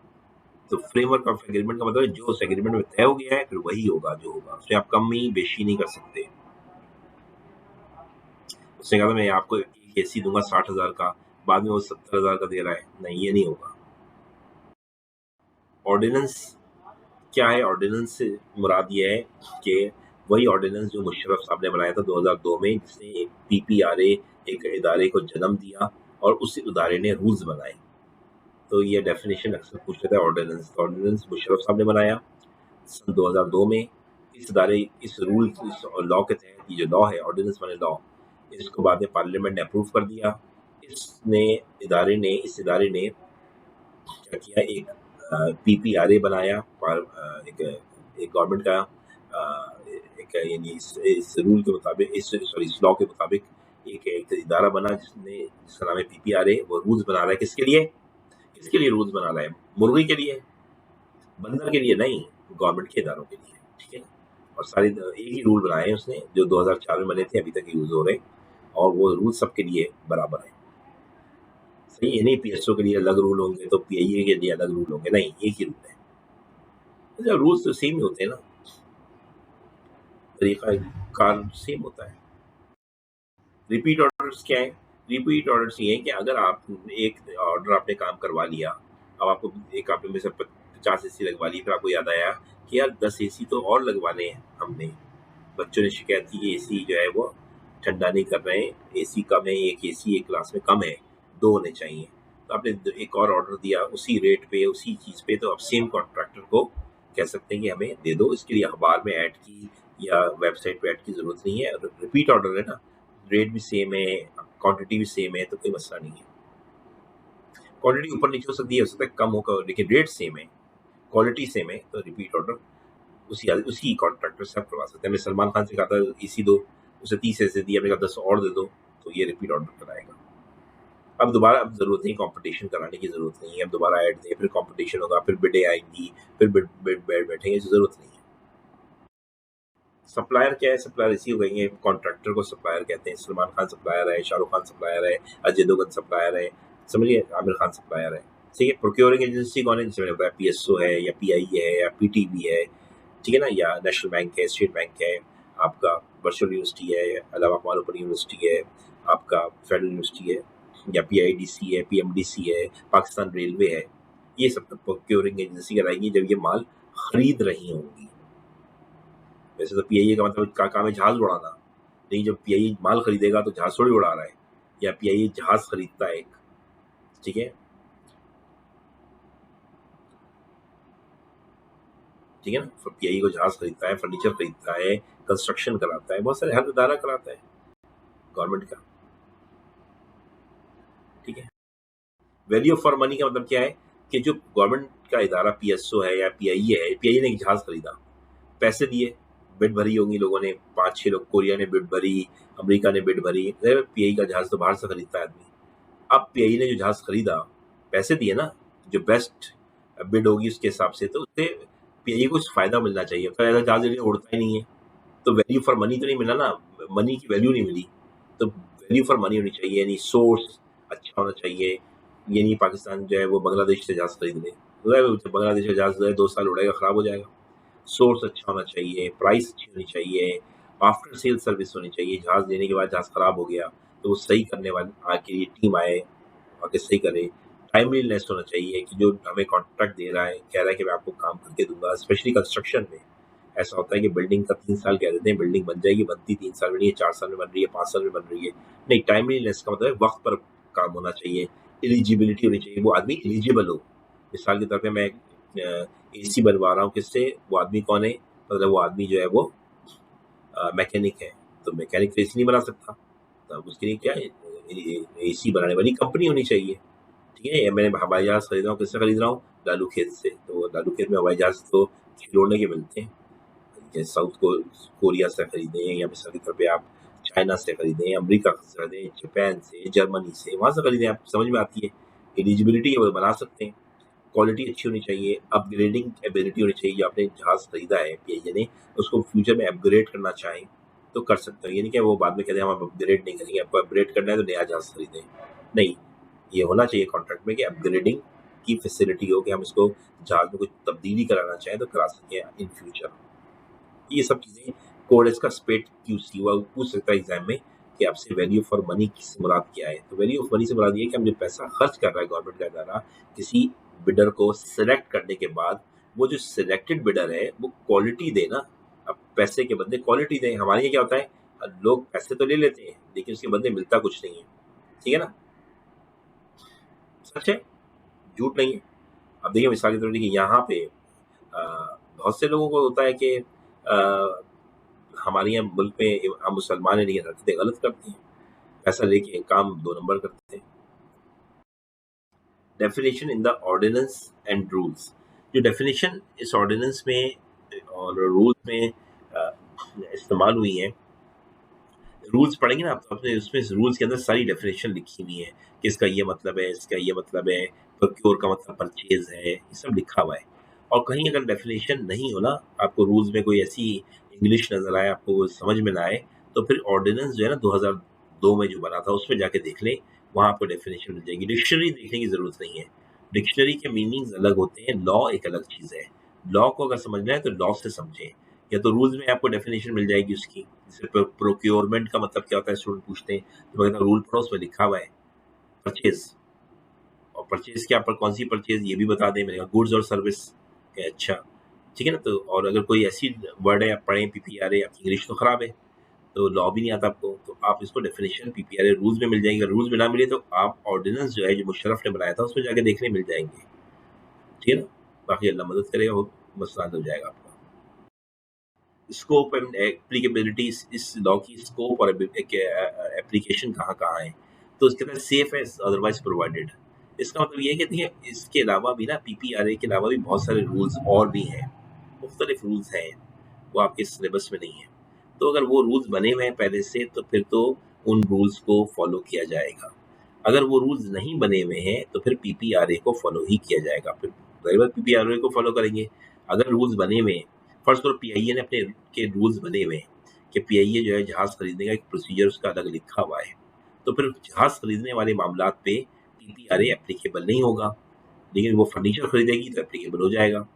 तो फ्रेमवर्क ऑफ एग्रीमेंट का मतलब है जो उस एग्रीमेंट में तय हो गया है फिर वही होगा जो होगा, उसमें आप कमी बेशी नहीं कर सकते। उसने कहा था मैं आपको एक AC दूंगा 60,000 का, बाद में वो 70,000 का दे रहा है, नहीं ये नहीं होगा। ऑर्डिनेंस क्या है? ऑर्डिनेंस से मुराद ये है कि वही ऑर्डिनेंस जो मुशर्रफ साहब ने बनाया था 2002 में, जिसने एक PPRA एक इदारे को जन्म दिया और उस इदारे ने रूल्स बनाए। तो ये डेफिनेशन अक्सर पूछ लेता है ऑर्डिनेंस। ऑर्डिनेंस मुशर्रफ साहब ने बनाया सन 2002 में। इस इदारे इस रूल इस लॉ के तहत ये जो लॉ है, ऑर्डिनेंस वाले लॉ, इसको बाद में पार्लियामेंट ने अप्रूव कर दिया। इस इदारे ने क्या किया, एक PPRA बनाया, एक एक गवर्नमेंट का एक यानी इस रूल के मुताबिक, इस लॉ के मुताबिक एक इदारा बना जिसका नाम है PPRA। वो रूल्स बना रहा है किसके लिए? किसके लिए रूल्स बना रहा है? मुर्गी के लिए, बंदर के लिए नहीं, गवर्नमेंट के इदारों के लिए। ठीक है, और सारे एक ही रूल बनाए हैं उसने जो 2004 में बने थे, अभी तक यूज हो रहे हैं, और वो रूल सबके लिए बराबर है। सही है, नहीं पीएसओ के लिए अलग रूल होंगे तो पीआईए के लिए अलग रूल होंगे, नहीं एक ही रूल है। अच्छा, रूल्स तो सेम ही होते हैं ना, तरीका कार सेम होता है। रिपीट ऑर्डर्स क्या है? रिपीट ऑर्डर्स ये है कि अगर आप एक ऑर्डर आपने काम करवा लिया, अब आपको एक आपने में से 50 एसी लगवा ली, फिर आपको याद आया कि यार 10 एसी तो और लगवाने हैं हमने। बच्चों ने शिकायत की कि एसी जो है वो ठंडा नहीं कर रहे हैं, एसी कम है, एक एसी एक क्लास में कम है, 2 होने चाहिए। तो आपने एक और ऑर्डर दिया उसी रेट पे उसी चीज़ पे, तो आप सेम कॉन्ट्रैक्टर को कह सकते हैं कि हमें दे दो, इसके लिए अखबार में ऐड की या वेबसाइट पे ऐड की ज़रूरत नहीं है, रिपीट ऑर्डर है ना, रेट भी सेम है, क्वांटिटी भी सेम है, तो कोई मसला नहीं है। क्वांटिटी ऊपर नीचे हो सकता है कम होगा, लेकिन रेट सेम है, क्वालिटी सेम है, तो रिपीट ऑर्डर उसी उसी कॉन्ट्रैक्टर से आप करवा सकते हैं। हमने सलमान खान से कहा था इसी दो, उसे 30 ऐसे दिया, हमने कहा 10 और दे दो, तो ये रिपीट ऑर्डर कराएगा। अब दोबारा अब जरूरत नहीं, कंपटीशन कराने की जरूरत नहीं है, अब दोबारा ऐड दें, फिर कंपटीशन होगा, फिर बिडें आएंगी, फिर बिड बिड बैठ बैठेंगे, इसकी जरूरत नहीं है। सप्लायर क्या है? सप्लायर इसी हो गई है, कॉन्ट्रैक्टर को सप्लायर कहते हैं। सलमान खान सप्लायर है, शाहरुख खान सप्लायर है, अजय देवगन सप्लायर है, समझिए, आमिर खान सप्लायर है। ठीक है, प्रोक्योरिंग एजेंसी कौन है? जैसे मैंने बताया पीएसओ है या पीआई है या पीटीबी है, ठीक है ना, या नेशनल बैंक है, स्टेट बैंक है, आपका वर्चुअल यूनिवर्सिटी है, अलावा कुमार ओपन यूनिवर्सिटी है, आपका फेडरल यूनिवर्सिटी है, या पीआईडीसी है, पीएमडीसी है, पाकिस्तान रेलवे है। ये सब प्रोक्योरिंग एजेंसी कराएंगी जब ये माल खरीद रही होंगी। वैसे तो पीआईए का मतलब का काम है जहाज उड़ाना, नहीं, जब पीआईए माल खरीदेगा तो जहाज थोड़ी उड़ा रहा है, या पीआईए जहाज खरीदता है एक, ठीक है, ठीक है ना, पीआईए को जहाज खरीदता है, फर्नीचर खरीदता है, कंस्ट्रक्शन कराता है, बहुत सारे हर इदारा कराता है गवर्नमेंट का, ठीक है। वैल्यू फॉर मनी का मतलब क्या है कि जो गवर्नमेंट का इदारा पीएसओ है या पीआईए है, पीआईए ने एक जहाज खरीदा, पैसे दिए, बिड भरी होंगी लोगों ने, 5-6 लोग, कोरिया ने बिड भरी, अमेरिका ने बिड भरी, पीआई का जहाज तो बाहर से खरीदता है आदमी। अब पीआई ने जो जहाज खरीदा, पैसे दिए ना, जो बेस्ट बिड होगी उसके हिसाब से, तो उससे पीआई को कुछ फायदा मिलना चाहिए, तो ऐसा जहाज इंडिया उड़ता ही नहीं है, तो वैल्यू फॉर मनी तो नहीं मिला ना, मनी की वैल्यू नहीं मिली। तो वैल्यू फॉर मनी होनी चाहिए, यानी सोर्स अच्छा होना चाहिए, ये नहीं पाकिस्तान जो है वो बांग्लादेश से जहाज खरीद ले, तो बांग्लादेश का जहाज जो है 2 साल उड़ेगा, खराब हो जाएगा। सोर्स अच्छा होना चाहिए, प्राइस अच्छी होनी चाहिए, आफ्टर सेल सर्विस होनी चाहिए, जहाज लेने के बाद जहाज खराब हो गया तो वो सही करने वाली आके ये टीम आए, आके सही करे। टाइमलीनेस होना चाहिए कि जो हमें कॉन्ट्रैक्ट दे रहा है, कह रहा है कि मैं आपको काम करके दूंगा, स्पेशली कंस्ट्रक्शन में ऐसा होता है कि बिल्डिंग का 3 साल कह देते हैं, बिल्डिंग बन जाएगी, बनती 3 साल में नहीं है, 4 साल में बन रही है, 5 साल में बन रही है। नहीं, टाइमलीनेस का मतलब है वक्त पर काम होना चाहिए, एलिजिबिलिटी होनी चाहिए, वो आदमी एलिजिबल हो। मिसाल के तौर पर मैं एसी बनवा रहा हूँ, किससे? वो आदमी कौन है? मतलब वो आदमी जो है वो मैकेनिक है, तो मैकेनिक तो एसी नहीं बना सकता, तब उसके लिए क्या है, एसी बनाने वाली कंपनी होनी चाहिए, ठीक है। या मैंने हवाई जहाज खरीद रहा हूँ, किससे खरीद रहा हूँ? लालू खेत से, तो लालू खेत में हवाई जहाज तो खिलौने के मिलते हैं, जैसे साउथ को कोरिया से खरीदें, या मिसाल के तौर पे आप चाइना से खरीदें, अमेरिका से खरीदें, जापान से, जर्मनी से, वहाँ से खरीदें, आपको समझ में आती है। एलिजिबिलिटी है वो बना सकते हैं, क्वालिटी अच्छी होनी चाहिए, अपग्रेडिंग एबिलिटी होनी चाहिए। जो आपने जहाज खरीदा है पीआईए ने, उसको फ्यूचर में अपग्रेड करना चाहें तो कर सकते हो, ये नहीं कि वो बाद में कहते हैं हम अपग्रेड नहीं करेंगे, आपको अपग्रेड करना है तो नया जहाज खरीदें, नहीं, ये होना चाहिए कॉन्ट्रैक्ट में कि अपग्रेडिंग की फैसिलिटी हो, कि हम इसको जहाज में कुछ तब्दीली कराना चाहें तो करा सकें इन फ्यूचर। ये सब चीज़ें कोड इसका स्पेट क्यूसी हुआ पूछ सकता है एग्जाम में कि आपसे वैल्यू फॉर मनी से मुराद क्या है। तो वैल्यू ऑफ मनी से मुराद ये है कि हम जो पैसा खर्च कर रहा है गवर्नमेंट का इदारा किसी बिडर को सिलेक्ट करने के बाद, वो जो सिलेक्टेड बिडर है वो क्वालिटी दे ना। अब पैसे के बदले क्वालिटी दें। हमारे यहाँ क्या होता है, लोग पैसे तो ले लेते हैं लेकिन उसके बदले मिलता कुछ नहीं है, ठीक है ना, सच है, झूठ नहीं है। अब देखिए मिसाल के तौर पर देखिए यहाँ पे बहुत से लोगों को होता है कि हमारे यहाँ मुल्क में हम मुसलमान हैं लेकिन हरकतें गलत करते हैं, पैसा लेके काम 2 नंबर करते हैं। Definition in the ordinance and rules, जो डेफिनेशन इस ऑर्डिनेंस में और रूल्स में इस्तेमाल हुई है, रूल्स पढ़ेंगे ना आप, तो आपने उसमें रूल्स के अंदर सारी डेफिनेशन लिखी हुई है कि इसका ये मतलब है, इसका ये मतलब है, प्रोक्योर का मतलब परचेज है, ये सब लिखा हुआ है। और कहीं अगर डेफिनेशन नहीं हो ना, आपको रूल्स में कोई ऐसी इंग्लिश नज़र आए, आपको वो समझ में ना आए, तो फिर ऑर्डिनेंस जो है ना 2002 में जो बना था उसमें जाके देख लें, वहाँ आपको डेफिनेशन मिल जाएगी। डिक्शनरी देखने की ज़रूरत नहीं है। डिक्शनरी के मीनिंग्स अलग होते हैं, लॉ एक अलग चीज़ है। लॉ को अगर समझना है तो लॉ से समझें, या तो रूल्स में आपको डेफिनेशन मिल जाएगी उसकी। जैसे प्रोक्योरमेंट का मतलब क्या होता है, स्टूडेंट पूछते हैं, तो मैं कहता हूँ रूल पढ़ो, उसमें लिखा हुआ है परचेज। और परचेज क्या, पर कौन सी परचेज ये भी बता दें। मैंने कहा गुड्स और सर्विस। अच्छा, ठीक है ना। तो और अगर कोई ऐसी वर्ड है आप पढ़ें, पीपीआरए, आपकी इंग्लिश तो खराब है, तो लॉ भी नहीं आता आपको, तो आप इसको डेफिनेशन पीपीआरए रूल्स में मिल जाएगी। अगर रूल्स में ना मिले तो आप ऑर्डिनेंस जो है, जो मुशर्रफ ने बनाया था, उसमें जाके देखने मिल जाएंगे। ठीक है ना। बाकी अल्लाह मदद करेगा, वो मसला हल हो जाएगा आपका। स्कोप एंड एप्लीकेबिलिटी, इस लॉ की स्कोप और एप्लीकेशन कहाँ कहाँ है। तो उसके अंदर सेफ है अदरवाइज प्रोवाइडेड। इसका मतलब ये है कि देखिए, इसके अलावा भी ना, पीपीआरए के अलावा भी बहुत सारे रूल्स और भी हैं, मुख्तलिफ रूल्स हैं, वो आपके सिलेबस में नहीं है। तो अगर वो रूल्स बने हुए हैं पहले से, तो फिर तो उन रूल्स को फॉलो किया जाएगा। अगर वो रूल्स नहीं बने हुए हैं तो फिर पीपीआरए को फॉलो ही किया जाएगा। फिर पीपीआरए को फॉलो करेंगे। अगर रूल्स बने हुए हैं, फर्स्ट करो पीआईए ने अपने के रूल्स बने हुए हैं कि पीआईए जो है जहाज खरीदने का एक प्रोसीजर उसका अलग लिखा हुआ है, तो फिर जहाज खरीदने वाले मामलात पे पीपीआरए एप्लीकेबल नहीं होगा। लेकिन वो फर्नीचर खरीदेगी तो एप्लीकेबल हो जाएगा।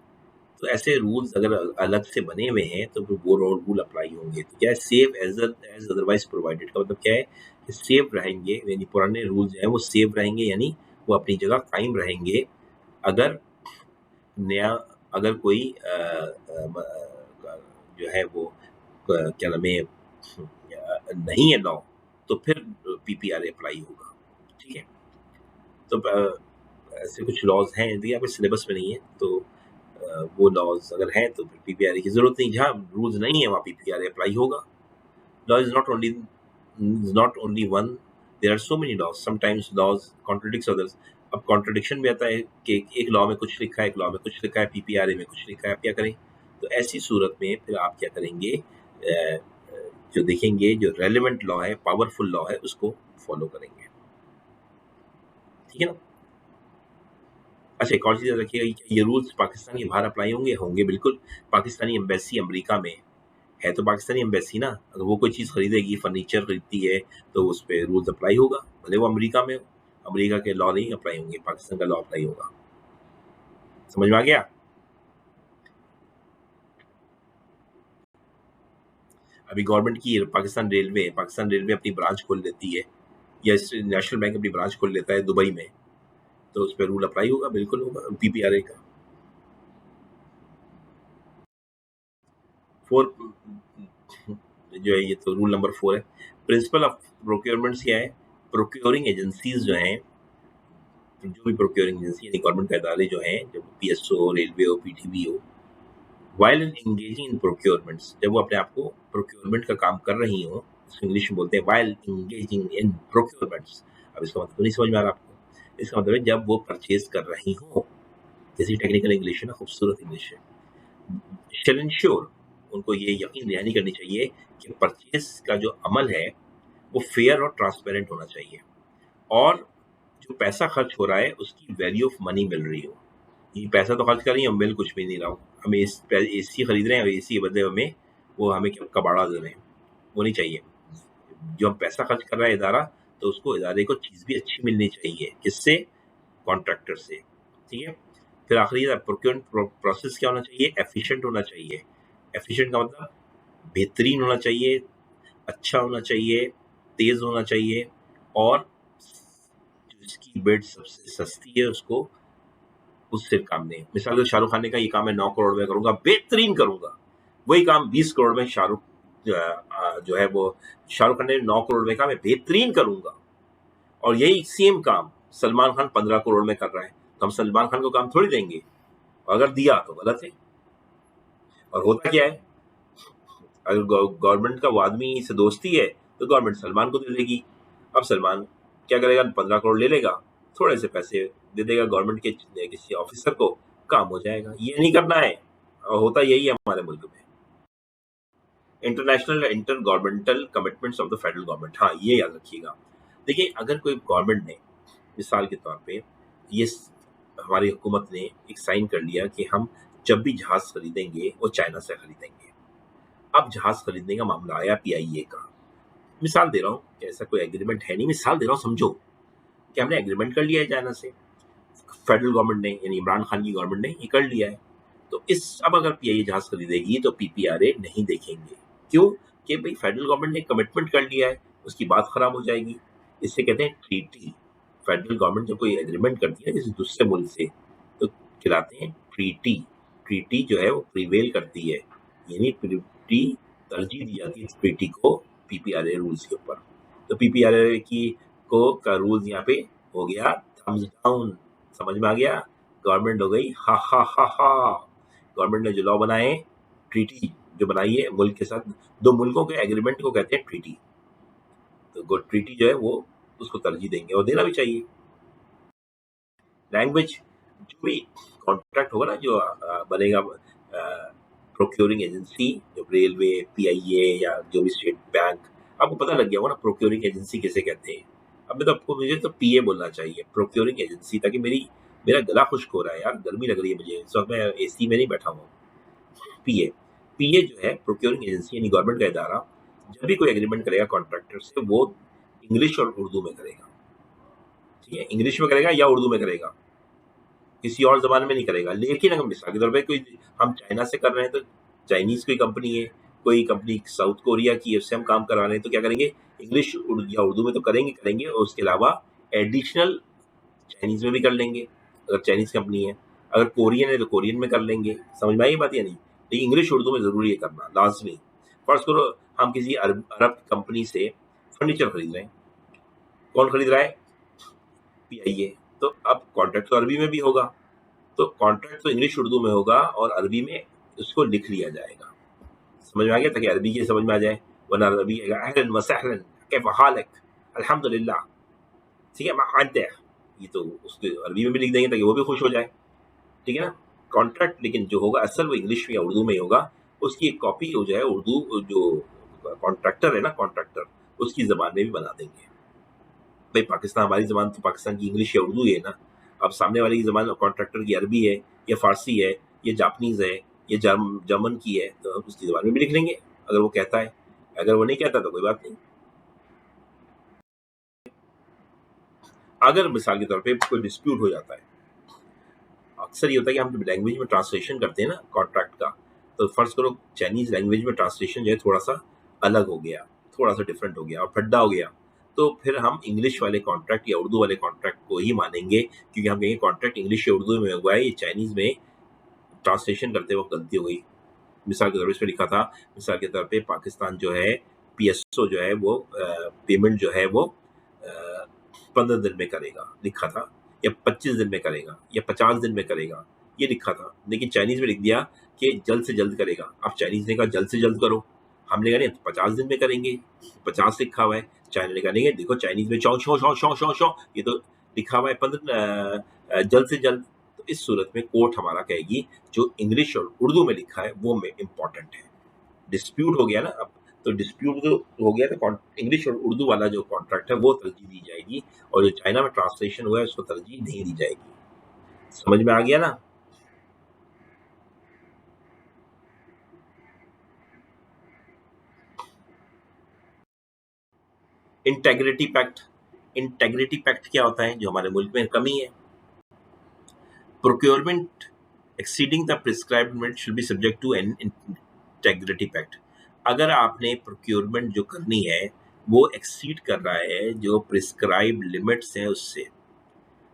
तो ऐसे रूल्स अगर अलग से बने हुए हैं तो फिर वो रूल अप्लाई होंगे। तो क्या है, सेव एज अदरवाइज प्रोवाइडेड का मतलब क्या है कि सेव रहेंगे, यानी पुराने रूल्स जो है वो सेव रहेंगे, यानी वो अपनी जगह कायम रहेंगे। अगर नया, अगर कोई जो है वो क्या नाम है, नहीं है लॉ, तो फिर पीपीआरए अप्लाई होगा। ठीक है। तो ऐसे कुछ लॉज हैं, यदि आपके सिलेबस में नहीं है तो वो लॉज अगर हैं तो फिर पीपीआरए की जरूरत नहीं। जहाँ रूल्स नहीं है वहाँ पीपीआरए अप्लाई होगा। Law is not only one, there are so many laws, sometimes laws contradicts others. अब कॉन्ट्रडिक्शन भी आता है कि एक लॉ में कुछ लिखा है, एक लॉ में कुछ लिखा है, पीपीआरए में कुछ लिखा है, आप क्या करें। तो ऐसी सूरत में फिर आप क्या करेंगे, जो देखेंगे जो रेलिवेंट लॉ है, पावरफुल लॉ है, उसको फॉलो करेंगे। ठीक है ना। अच्छा, एक और चीज़ याद रखिएगा कि ये रूल्स पाकिस्तान के बाहर अप्लाई होंगे, होंगे बिल्कुल। पाकिस्तानी एम्बेसी अमेरिका में है, तो पाकिस्तानी एम्बेसी ना, अगर वो कोई चीज़ खरीदेगी, फर्नीचर खरीदती है, तो उस पे रूल्स अप्लाई होगा, भले वो अमेरिका में हो। अमेरिका के लॉ नहीं अप्लाई होंगे, पाकिस्तान का लॉ अप्लाई होगा। समझ में आ गया। अभी गवर्नमेंट की पाकिस्तान रेलवे अपनी ब्रांच खोल लेती है, या नेशनल बैंक अपनी ब्रांच खोल लेता है दुबई में, तो उस पर रूल अप्लाई होगा, बिल्कुल होगा पीपीआरए का। फोर जो है, ये तो रूल नंबर 4 है। प्रिंसिपल ऑफ प्रोक्योरमेंट्स क्या है, प्रोक्योरिंग एजेंसीज जो हैं, जो भी प्रोक्योरिंग एजेंसी यानी गवर्नमेंट के अदारे जो हैं, जब पीएसओ, रेलवे हो, पीटीबी हो, वाइल एंगेजिंग इन प्रोक्योरमेंट्स, जब वो अपने आप को प्रोक्योरमेंट का काम कर रही हो, इसको इंग्लिश में बोलते हैं वाइल एंगेजिंग इन प्रोक्योरमेंट्स। अब इसका मतलब नहीं समझ में आ रहा आपको। इसका मतलब है जब वो परचेज कर रही हो, जैसी टेक्निकल इंग्लिश है ना, खूबसूरत इंग्लिश है। शेल इंश्योर, उनको ये यकीन दहानी करनी चाहिए कि परचेज का जो अमल है वो फेयर और ट्रांसपेरेंट होना चाहिए, और जो पैसा खर्च हो रहा है उसकी वैल्यू ऑफ मनी मिल रही हो। ये पैसा तो खर्च कर रही है, मिल कुछ भी नहीं रहा हो। हम एसी खरीद रहे हैं और एसी के बदले हमें वो हमें क्या कबाड़ा दे रहे हैं, वो नहीं चाहिए। जो हम पैसा खर्च कर रहा है इदारा, तो उसको इदारे को चीज़ भी अच्छी मिलनी चाहिए। किससे? कॉन्ट्रैक्टर से। ठीक है। फिर आखिरी प्रोक्योरमेंट प्रोसेस क्या होना चाहिए, एफिशिएंट होना चाहिए। एफिशिएंट का मतलब बेहतरीन होना चाहिए, अच्छा होना चाहिए, तेज होना चाहिए, और जिसकी बिड सबसे सस्ती है उसको उससे काम नहीं। मिसाल के शाहरुख खान ने कहा ये काम मैं 9 करोड़ में करूंगा, बेहतरीन करूंगा। वही काम 20 करोड़ में शाहरुख जो है वो, शाहरुख खान ने 9 करोड़ में कहा मैं बेहतरीन करूंगा, और यही सेम काम सलमान खान 15 करोड़ में कर रहा है, तो हम सलमान खान को काम थोड़ी देंगे, अगर दिया तो गलत है। और होता क्या है, अगर गवर्नमेंट का वो आदमी से दोस्ती है तो गवर्नमेंट सलमान को दे देगी। अब सलमान क्या करेगा, 15 करोड़ ले लेगा, थोड़े से पैसे दे देगा गवर्नमेंट के किसी ऑफिसर को, काम हो जाएगा। ये नहीं करना है, और होता यही है हमारे मुल्क में। International inter governmental commitments of the federal government, हाँ ये याद रखिएगा। देखिए, अगर कोई गवर्नमेंट ने मिसाल के तौर पे ये हमारी हुकूमत ने एक साइन कर लिया कि हम जब भी जहाज खरीदेंगे वो चाइना से खरीदेंगे। अब जहाज खरीदने का मामला आया पीआईए का। मिसाल दे रहा हूँ, ऐसा कोई एग्रीमेंट है नहीं, मिसाल दे रहा हूँ, समझो कि हमने एग्रीमेंट कर लिया है चाइना से, फेडरल गवर्नमेंट ने यानी इमरान खान की गवर्नमेंट ने ये कर लिया है। तो इस अब अगर पीआईए जहाज खरीदेगी तो पीपीआरए नहीं देखेंगे। क्यों? कि भाई फेडरल गवर्नमेंट ने कमिटमेंट कर लिया है, उसकी बात खराब हो जाएगी। इसे कहते हैं ट्रीटी। फेडरल गवर्नमेंट जब कोई एग्रीमेंट करती है किसी दूसरे मुल्क से तो कहलाते हैं ट्रीटी। ट्रीटी जो है वो प्रिवेल करती है, यानी ट्रीटी तरजीह दी जाती है ट्रीटी को पीपीआरए रूल्स के ऊपर। तो पीपीआरए की को का रूल्स यहाँ पे हो गया थम्स डाउन। समझ में आ गया? गवर्नमेंट हो गई हा हा हा हा। गवर्नमेंट ने जो लॉ बनाए, ट्रीटी जो बनाई है मुल्क के साथ, दो मुल्कों के एग्रीमेंट को कहते हैं ट्रीटी। तो ट्रीटी जो है वो उसको तरजीह देंगे और देना भी चाहिए। लैंग्वेज, जो भी कॉन्ट्रैक्ट होगा ना, जो बनेगा प्रोक्योरिंग एजेंसी, जो रेलवे, पीआईए या जो भी स्टेट बैंक, आपको पता लग गया होगा ना प्रोक्योरिंग एजेंसी किसे कहते हैं। अब मैं तो आपको, मुझे तो पीए बोलना चाहिए, प्रोक्योरिंग एजेंसी, ताकि मेरा गला खुश्क हो रहा है यार, गर्मी लग रही है मुझे, इस वक्त मैं एसी में नहीं बैठा हूँ। पीए पीए जो है प्रोक्योरिंग एजेंसी यानी गवर्नमेंट का इदारा, जब भी कोई एग्रीमेंट करेगा कॉन्ट्रैक्टर से, वो इंग्लिश और उर्दू में करेगा। ठीक है, इंग्लिश में करेगा या उर्दू में करेगा, किसी और जबान में नहीं करेगा। लेकिन अगर मिसाल के तौर पर कोई हम चाइना से कर रहे हैं, तो चाइनीज कोई कंपनी है, कोई कंपनी साउथ कोरिया की है, उससे हम काम करा रहे हैं, तो क्या करेंगे, इंग्लिश या उर्दू में तो करेंगे और उसके अलावा एडिशनल चाइनीज में भी कर लेंगे अगर चाइनीज कंपनी है। अगर कोरियन है तो कोरियन में कर लेंगे। समझ में आई बात या नहीं? लेकिन इंग्लिश उर्दू में जरूरी है करना, लाजमी। फर्ज करो हम किसी अरब कंपनी से फर्नीचर खरीद रहे हैं, कौन खरीद रहा है? पीआईए। तो अब कॉन्ट्रैक्ट तो अरबी में भी होगा, तो कॉन्ट्रैक्ट तो इंग्लिश उर्दू में होगा और अरबी में उसको लिख लिया जाएगा। समझ में आ गया? ताकि अरबी की समझ में आ जाए, वरना अरबी अहलन व सहलन कैफ हालक अल्हम्दुलिल्लाह, ठीक है, मानते हैं, ये तो उसके अरबी में भी लिख देंगे ताकि वो भी खुश हो जाए। ठीक है ना? कॉन्ट्रैक्ट लेकिन जो होगा असल वो इंग्लिश में या उर्दू में ही होगा। उसकी एक कॉपी हो जाए उर्दू, जो कॉन्ट्रैक्टर है ना, कॉन्ट्रैक्टर, उसकी जबान में भी बना देंगे। भाई पाकिस्तान, हमारी जबान तो पाकिस्तान की इंग्लिश या उर्दू है ना, अब सामने वाले की जबान कॉन्ट्रैक्टर की अरबी है या फारसी है या जापनीज है या जर्मन की है, तो हम उसकी जबान में भी लिख लेंगे अगर वो कहता है। अगर वो नहीं कहता तो कोई बात नहीं। अगर मिसाल के तौर पे कोई डिस्प्यूट हो जाता है, अक्सर ये होता है कि हम लैंग्वेज में ट्रांसलेशन करते हैं ना कॉन्ट्रैक्ट का, तो फर्ज करो चाइनीज लैंग्वेज में ट्रांसलेशन जो है थोड़ा सा अलग हो गया, थोड़ा सा डिफरेंट हो गया और फड्डा हो गया, तो फिर हम इंग्लिश वाले कॉन्ट्रैक्ट या उर्दू वाले कॉन्ट्रैक्ट को ही मानेंगे, क्योंकि हम कहेंगे कॉन्ट्रैक्ट इंग्लिश या उर्दू में हुआ है, ये चाइनीज में ट्रांसलेशन करते वक्त गलती हो गई। मिसाल के तौर पर इसमें लिखा था, मिसाल के तौर पे पाकिस्तान जो है पीएसओ जो है वो पेमेंट जो है वो 15 दिन में करेगा लिखा था, या 25 दिन में करेगा या 50 दिन में करेगा, ये लिखा था। लेकिन चाइनीज में लिख दिया कि जल्द से जल्द करेगा। अब चाइनीज ने कहा जल्द से जल्द करो, हमने कहा नहीं 50 दिन में करेंगे, 50 लिखा हुआ है। चाइना ने कहा नहीं, देखो चाइनीज में चौ चौ चौ चौ चौ चौ ये तो लिखा हुआ है 15 जल्द से जल्द। तो इस सूरत में कोर्ट हमारा कहेगी जो इंग्लिश और उर्दू में लिखा है वो में इम्पोर्टेंट है। डिस्प्यूट हो गया ना अब, तो डिस्प्यूट जो हो गया तो इंग्लिश और उर्दू वाला जो कॉन्ट्रैक्ट है वो तरजीह दी जाएगी, और जो चाइना में ट्रांसलेशन हुआ है उसको तरजीह नहीं दी जाएगी। समझ में आ गया ना? Integrity pact. इंटेग्रिटी पैक्ट क्या होता है, जो हमारे मुल्क में कमी है? Procurement exceeding the prescribed limit should be subject to an integrity pact. अगर आपने प्रोक्योरमेंट जो करनी है वो एक्सीड कर रहा है जो प्रिस्क्राइब्ड लिमिट्स हैं उससे,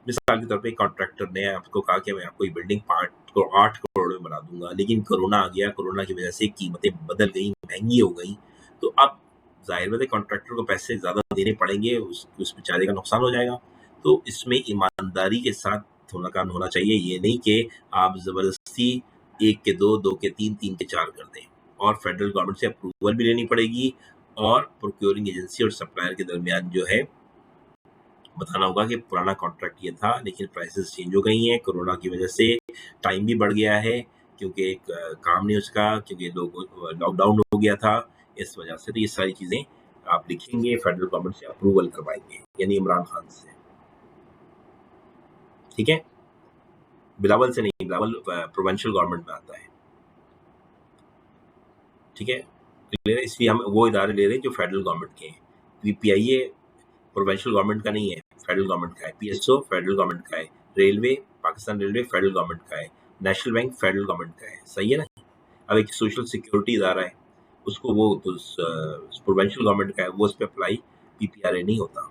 मिसाल के तौर पे कॉन्ट्रैक्टर ने आपको कहा कि मैं आपको ये बिल्डिंग 8 करोड़ में बना दूंगा, लेकिन कोरोना आ गया, कोरोना की वजह से कीमतें बदल गई, महंगी हो गई, तो अब जाहिर बात है कॉन्ट्रैक्टर को पैसे ज़्यादा देने पड़ेंगे, उस बेचारे का नुकसान हो जाएगा। तो इसमें ईमानदारी के साथ होना काम होना चाहिए, ये नहीं कि आप ज़बरदस्ती 1 के 2, 2 के 3, 3 के 4 कर दें। और फेडरल गवर्नमेंट से अप्रूवल भी लेनी पड़ेगी, और प्रोक्योरिंग एजेंसी और सप्लायर के दरमियान जो है बताना होगा कि पुराना कॉन्ट्रैक्ट ये था, लेकिन प्राइसेस चेंज हो गई हैं कोरोना की वजह से, टाइम भी बढ़ गया है, क्योंकि काम नहीं उसका, क्योंकि लोग लॉकडाउन हो गया था, इस वजह से। तो ये सारी चीज़ें आप लिखेंगे, फेडरल गवर्नमेंट से अप्रूवल करवाएंगे, यानी इमरान खान से। ठीक है, बिलावल से नहीं, बिलावल प्रोविंशियल गवर्नमेंट में आता है। ठीक है, क्लियर है? इसलिए हम वो इदारे ले रहे हैं जो फेडरल गवर्नमेंट के हैं। पीआईए प्रोविंशियल गवर्नमेंट का नहीं है, फेडरल गवर्नमेंट का है। पीएसओ फेडरल गवर्नमेंट का है। Railway, Pakistan railway federal government का है। नेशनल बैंक फेडरल गवर्नमेंट का है। सही है ना? अब एक सोशल सिक्योरिटी इदारा है, उसको वो तो प्रोविंशियल गवर्नमेंट का है, वो उस पर अप्लाई पीपीआरए नहीं होता।